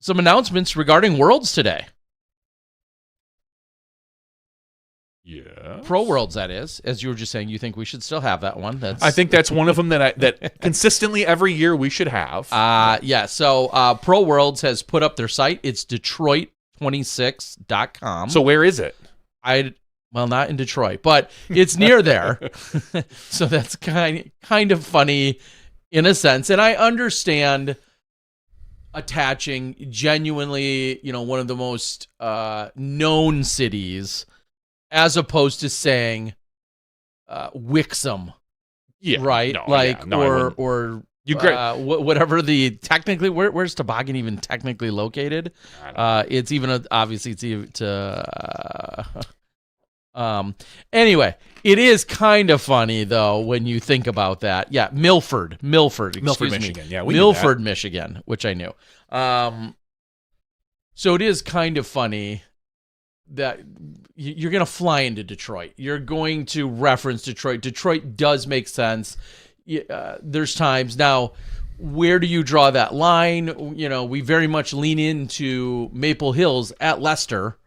Some announcements regarding Worlds today. Yeah. Pro Worlds, that is. As you were just saying, you think we should still have that one. I think that's one of them that consistently every year we should have. Yeah. So Pro Worlds has put up their site. It's Detroit26.com. So where is it? Well, not in Detroit, but it's near there. So that's kind of funny in a sense. And I understand attaching genuinely, one of the most known cities, as opposed to saying Wixom, yeah, right? No, or whatever the technically where's Toboggan even technically located? It's even obviously it's even anyway, it is kind of funny though when you think about that. Yeah, Milford, Michigan. Yeah, Milford, Michigan, which I knew. So it is kind of funny that you're going to fly into Detroit. You're going to reference Detroit. Detroit does make sense. There's times now. Where do you draw that line? We very much lean into Maple Hills at Leicester,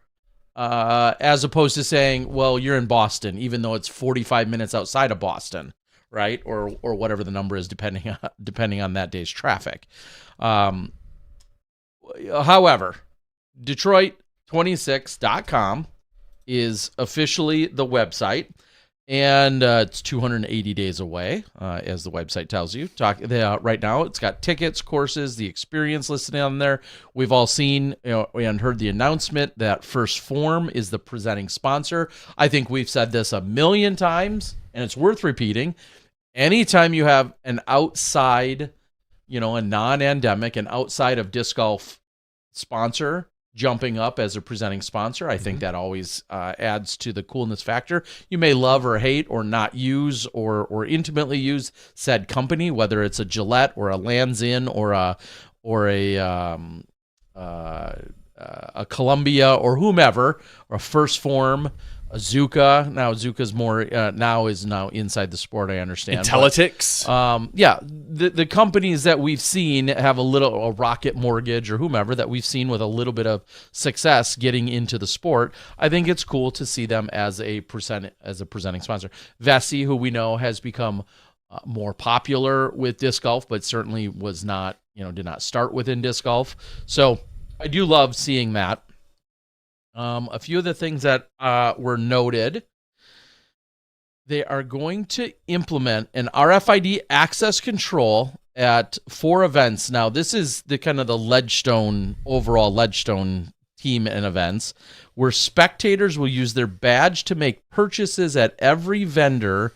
as opposed to saying, well, you're in Boston, even though it's 45 minutes outside of Boston, right? Or whatever the number is, depending on that day's traffic. However, Detroit26.com is officially the website, and it's 280 days away, as the website tells you. Right now, it's got tickets, courses, the experience listed on there. We've all seen and heard the announcement that First Form is the presenting sponsor. I think we've said this a million times, and it's worth repeating. Anytime you have an outside, a non-endemic, an outside of disc golf sponsor jumping up as a presenting sponsor, I think that always adds to the coolness factor. You may love or hate or not use or intimately use said company, whether it's a Gillette or a Lands End or a Columbia or whomever, or a First Form, a Zuka. Now Zuka's more is now inside the sport, I understand. Intellytics. The companies that we've seen have a Rocket Mortgage or whomever that we've seen with a little bit of success getting into the sport. I think it's cool to see them as a presenting sponsor. Vessi, who we know has become more popular with disc golf, but certainly was not, did not start within disc golf. So I do love seeing that. A few of the things that were noted, they are going to implement an RFID access control at 4 events. Now, this is the kind of the overall Ledgestone team and events, where spectators will use their badge to make purchases at every vendor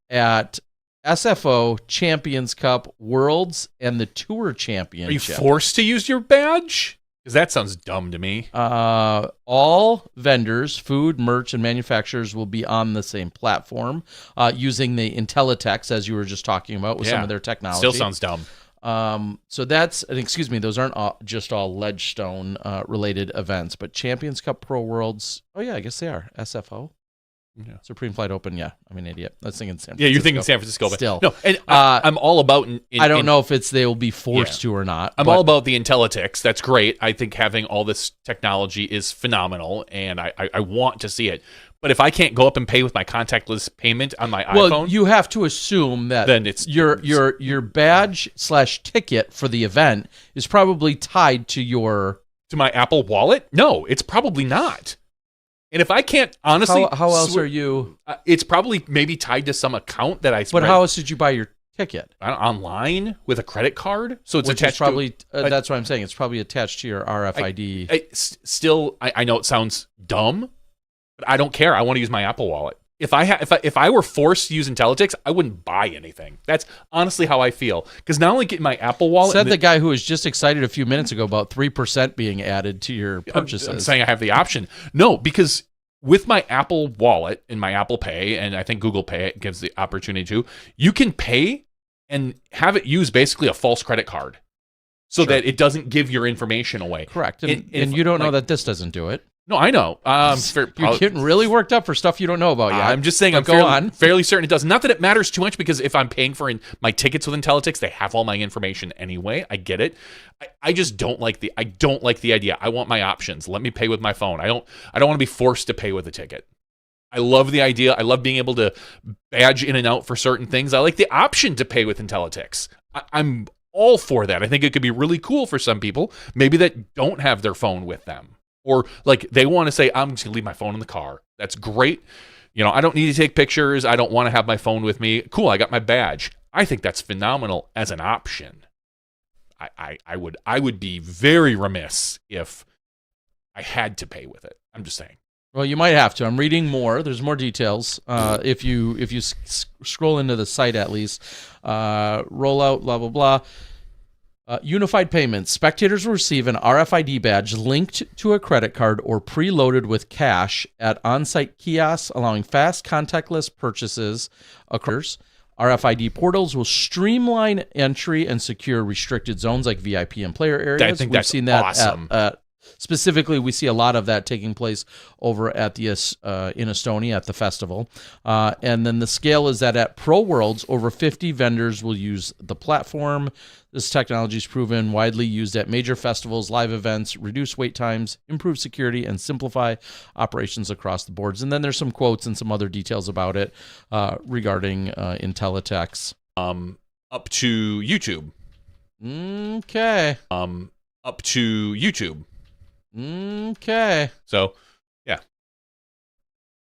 at SFO, Champions Cup, Worlds, and the Tour Championship. Are you forced to use your badge? Because that sounds dumb to me. All vendors, food, merch, and manufacturers will be on the same platform using the Intellytex, as you were just talking about, with some of their technology. Still sounds dumb. So that's, and excuse me, those aren't just all Ledgestone related events, but Champions Cup, Pro Worlds. Oh, yeah, I guess they are. SFO. Yeah. Supreme Flight Open, yeah. I'm an idiot. I was thinking San Francisco. Yeah, you're thinking San Francisco. But still. No, and I'm all about... I don't know if they will be forced to or not. I'm all about the Intellytics. That's great. I think having all this technology is phenomenal, and I want to see it. But if I can't go up and pay with my contactless payment on my iPhone... Well, you have to assume that then it's your badge/ticket for the event is probably tied to your... To my Apple Wallet? No, it's probably not. And if I can't, honestly... How else are you... It's probably maybe tied to some account that I... But how else did you buy your ticket? Online with a credit card? So it's Which attached probably, to... that's what I'm saying. It's probably attached to your RFID. I know it sounds dumb, but I don't care. I want to use my Apple Wallet. If I were forced to use Intellytics, I wouldn't buy anything. That's honestly how I feel. Because not only getting my Apple Wallet... Said the guy who was just excited a few minutes ago about 3% being added to your purchases. I'm saying I have the option. No, because with my Apple Wallet and my Apple Pay, and I think Google Pay gives the opportunity to, you can pay and have it use basically a false credit card so that it doesn't give your information away. Correct. And you don't know that this doesn't do it. No, I know. You're getting really worked up for stuff you don't know about yet. I'm just saying I'm fairly certain it does. Not that it matters too much, because if I'm paying for my tickets with Intellytics, they have all my information anyway. I get it. I just don't like the idea. I want my options. Let me pay with my phone. I don't want to be forced to pay with a ticket. I love the idea. I love being able to badge in and out for certain things. I like the option to pay with Intellytics. I'm all for that. I think it could be really cool for some people, maybe that don't have their phone with them. Or like they want to say, I'm just going to leave my phone in the car. That's great. I don't need to take pictures. I don't want to have my phone with me. Cool, I got my badge. I think that's phenomenal as an option. I would be very remiss if I had to pay with it. I'm just saying. Well, you might have to. I'm reading more. There's more details. If you scroll into the site at least, rollout, blah blah blah. Unified payments. Spectators will receive an RFID badge linked to a credit card or preloaded with cash at on-site kiosks, allowing fast contactless purchases occurs. RFID portals will streamline entry and secure restricted zones like VIP and player areas. I think that's seen that awesome. Specifically, we see a lot of that taking place over at the in Estonia at the festival. And then the scale is that at Pro Worlds, over 50 vendors will use the platform. This technology is proven widely used at major festivals, live events, reduce wait times, improve security, and simplify operations across the boards. And then there's some quotes and some other details about it regarding Intellitek's. Up to YouTube. Okay. Up to YouTube. Okay. So, yeah.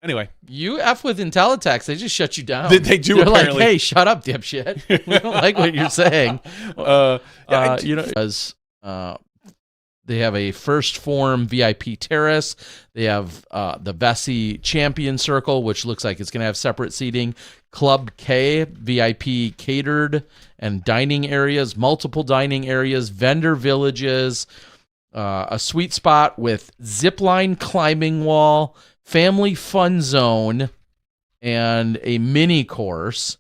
Anyway. You F with Intellitek, they just shut you down. They do, They're apparently. like, hey, shut up, dipshit. We don't like what you're saying. They have a First Form VIP terrace. They have the Vessi Champion Circle, which looks like it's going to have separate seating. Club K, VIP catered and dining areas, multiple dining areas, vendor villages, a sweet spot with zipline climbing wall, family fun zone, and a mini course.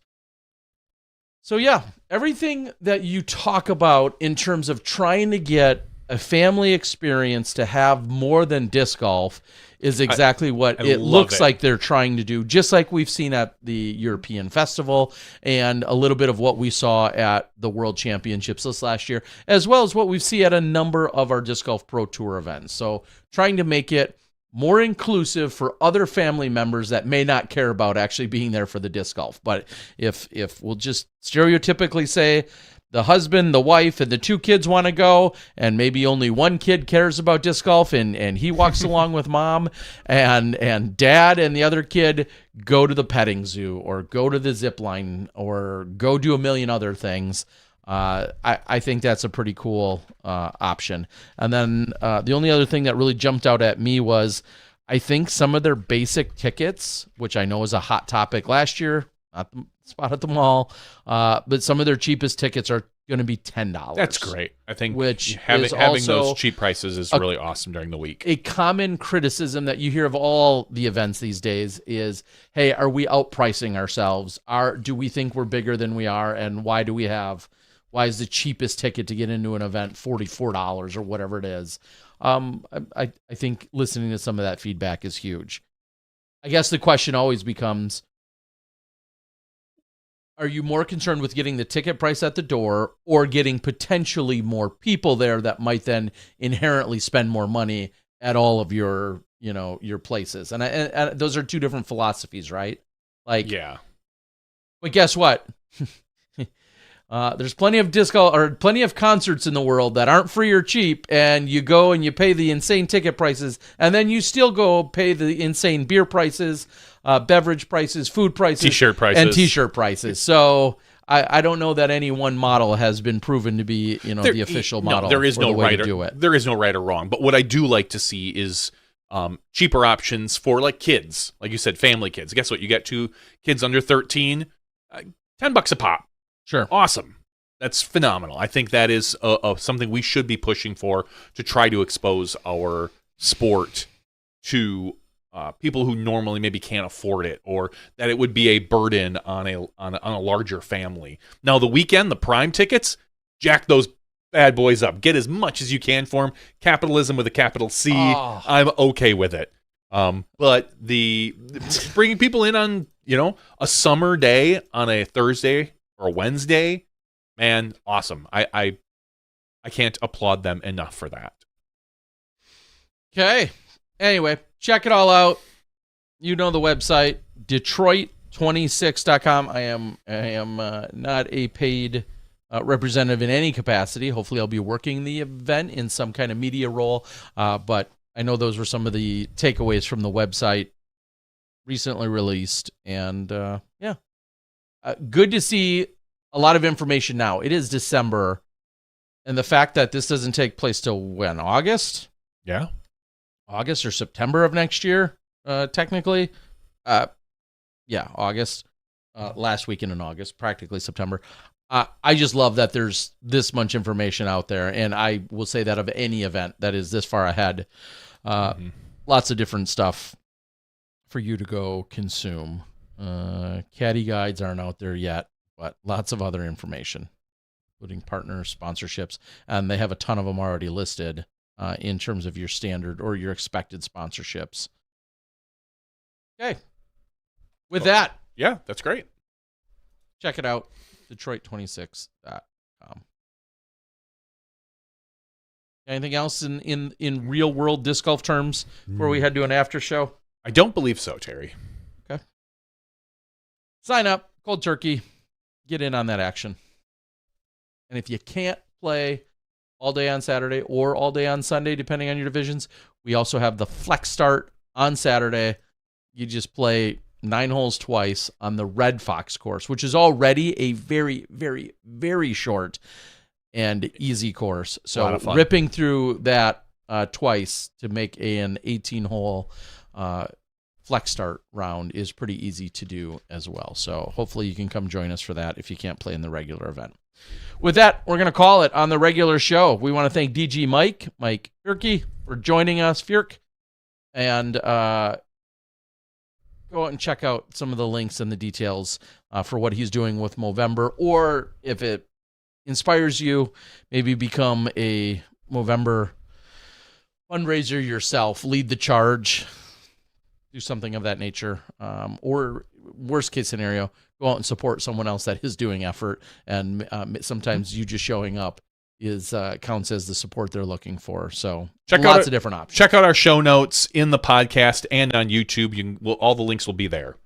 So yeah, everything that you talk about in terms of trying to get a family experience to have more than disc golf is exactly what it looks like they're trying to do, just like we've seen at the European Festival and a little bit of what we saw at the World Championships this last year, as well as what we see at a number of our Disc Golf Pro Tour events. So trying to make it more inclusive for other family members that may not care about actually being there for the disc golf. But if we'll just stereotypically say the husband, the wife, and the two kids want to go, and maybe only one kid cares about disc golf, and he walks along with mom, and dad and the other kid go to the petting zoo or go to the zip line or go do a million other things. I think that's a pretty cool option. And then the only other thing that really jumped out at me was I think some of their basic tickets, which I know was a hot topic last year, not the spot at the mall, but some of their cheapest tickets are going to be $10. That's great. I think which having also those cheap prices is really awesome during the week. A common criticism that you hear of all the events these days is, hey, are we outpricing ourselves? Do we think we're bigger than we are? And why is the cheapest ticket to get into an event $44 or whatever it is? I think listening to some of that feedback is huge. I guess the question always becomes, are you more concerned with getting the ticket price at the door or getting potentially more people there that might then inherently spend more money at all of your places? And those are two different philosophies, right? Like, yeah. But guess what? There's plenty of plenty of concerts in the world that aren't free or cheap, and you go and you pay the insane ticket prices, and then you still go pay the insane beer prices, beverage prices, food prices, t-shirt prices. So I don't know that any one model has been proven to be the official model. No, there is no right to do it. There is no right or wrong. But what I do like to see is cheaper options for like kids, like you said, family kids. Guess what? You got two kids under 13, $10 a pop. Sure. Awesome. That's phenomenal. I think that is something we should be pushing for to try to expose our sport to people who normally maybe can't afford it, or that it would be a burden on a larger family. Now, the weekend, the prime tickets, jack those bad boys up. Get as much as you can for them. Capitalism with a capital C. Oh. I'm okay with it. But the bringing people in on a summer day on a Thursday or a Wednesday, man, awesome. I can't applaud them enough for that. Okay. Anyway, check it all out. You know the website, Detroit26.com. I am not a paid representative in any capacity. Hopefully I'll be working the event in some kind of media role. But I know those were some of the takeaways from the website recently released. And good to see a lot of information now. It is December. And the fact that this doesn't take place till when? August? Yeah. August or September of next year? technically. Yeah, August. Last weekend in August, practically September. I just love that there's this much information out there, and I will say that of any event that is this far ahead. Lots of different stuff for you to go consume. Caddy guides aren't out there yet, but lots of other information, including partners, sponsorships, and they have a ton of them already listed in terms of your standard or your expected sponsorships. Okay. With that, yeah, that's great. check it out, Detroit26.com. Anything else in real world disc golf terms before we head to an after show? I don't believe so, Terry. Okay. Sign up, cold turkey, get in on that action. And if you can't play all day on Saturday or all day on Sunday, depending on your divisions, we also have the Flex Start on Saturday. You just play 9 holes twice on the Red Fox course, which is already a very, very, very short and easy course. So ripping through that twice to make an 18-hole Flex Start round is pretty easy to do as well. So hopefully you can come join us for that if you can't play in the regular event. With that, we're going to call it on the regular show. We want to thank DGMike, Mike Fierke, for joining us, Fierke, and go out and check out some of the links and the details for what he's doing with Movember, or if it inspires you, maybe become a Movember fundraiser yourself, lead the charge, do something of that nature, or worst case scenario, go out and support someone else that is doing effort, and sometimes you just showing up is counts as the support they're looking for. So lots of different options. Check out our show notes in the podcast and on YouTube. All the links will be there.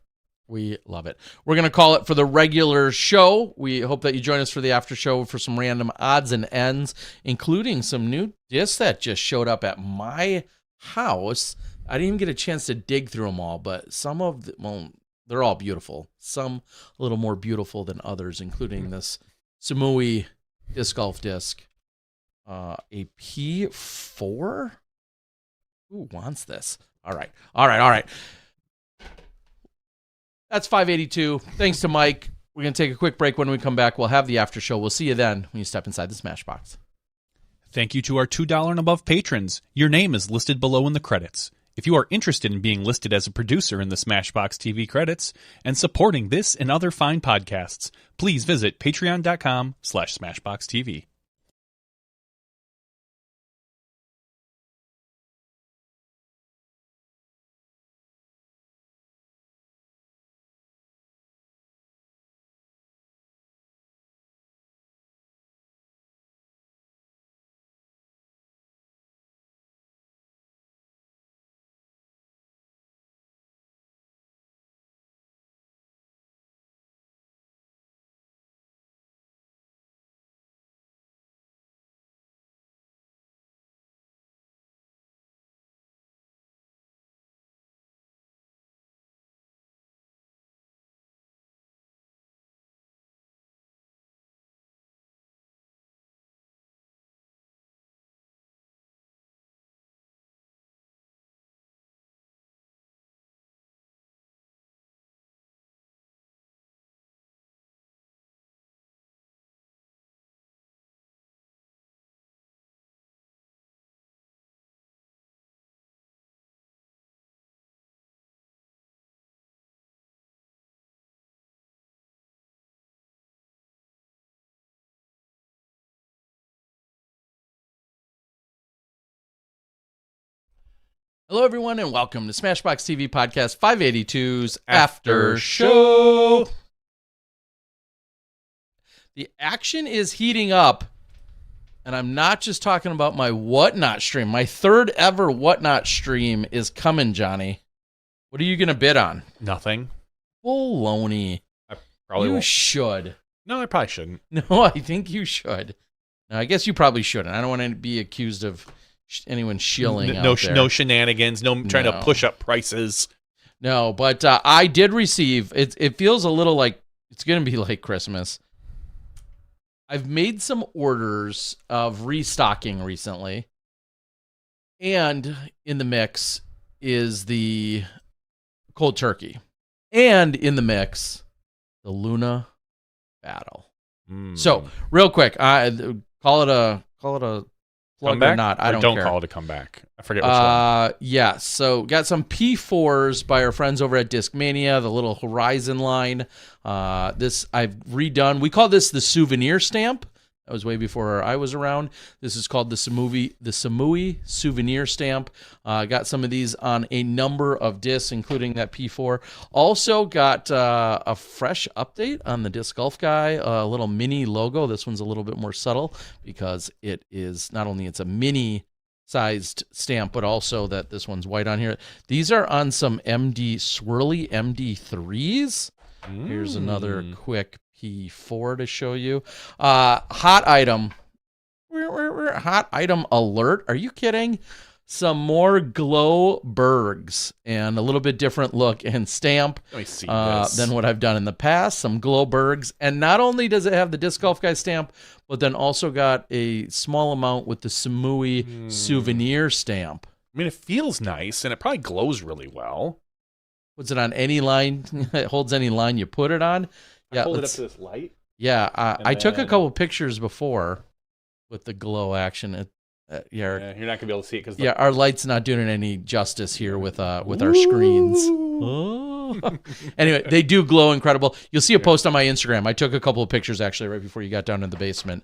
We love it. We're going to call it for the regular show. We hope that you join us for the after show for some random odds and ends, including some new discs that just showed up at my house. I didn't even get a chance to dig through them all, but some of them, well, they're all beautiful. Some a little more beautiful than others, including this Samui disc golf disc. A P4? Who wants this? All right. That's 582. Thanks to Mike. We're going to take a quick break. When we come back, we'll have the after show. We'll see you then when you step inside the Smashbox. Thank you to our $2 and above patrons. Your name is listed below in the credits. If you are interested in being listed as a producer in the Smashbox TV credits and supporting this and other fine podcasts, please visit patreon.com/SmashBoxTV. Hello, everyone, and welcome to Smashbox TV Podcast 582's After Show. The action is heating up, and I'm not just talking about my Whatnot stream. My third ever Whatnot stream is coming, Johnny. What are you going to bid on? Nothing. Baloney. I probably won't. Should. No, I probably shouldn't. No, I think you should. No, I guess you probably shouldn't. I don't want to be accused of anyone shilling out there. No shenanigans, no trying to push up prices. No, but I did receive, it feels a little like it's going to be like Christmas. I've made some orders of restocking recently. And in the mix is the cold turkey. And in the mix, the Luna Battle. So real quick, call it a plug comeback or not. I don't care. Call it a comeback. I forget which one. Yeah, so got some P4s by our friends over at Discmania, the little Horizon line. This I've redone. We call this the souvenir stamp. That was way before I was around. This is called the Samui souvenir stamp. Got some of these on a number of discs, including that P4. Also got a fresh update on the Disc Golf Guy, a little mini logo. This one's a little bit more subtle because it is not only it's a mini sized stamp, but also that this one's white on here. These are on some swirly MD3s. Here's another quick P4 to show you. Hot item alert. Are you kidding? Some more glow bergs and a little bit different look and stamp than what I've done in the past. Some glow bergs. And not only does it have the Disc Golf Guy stamp, but then also got a small amount with the Samui souvenir stamp. I mean, it feels nice and it probably glows really well. Puts it on any line. It holds any line you put it on. Yeah, hold it up to this light. Yeah, I took a couple pictures before with the glow action. You're not gonna be able to see it because our light's not doing it any justice here with our screens. Oh. Anyway, they do glow incredible. You'll see a post on my Instagram. I took a couple of pictures actually right before you got down in the basement.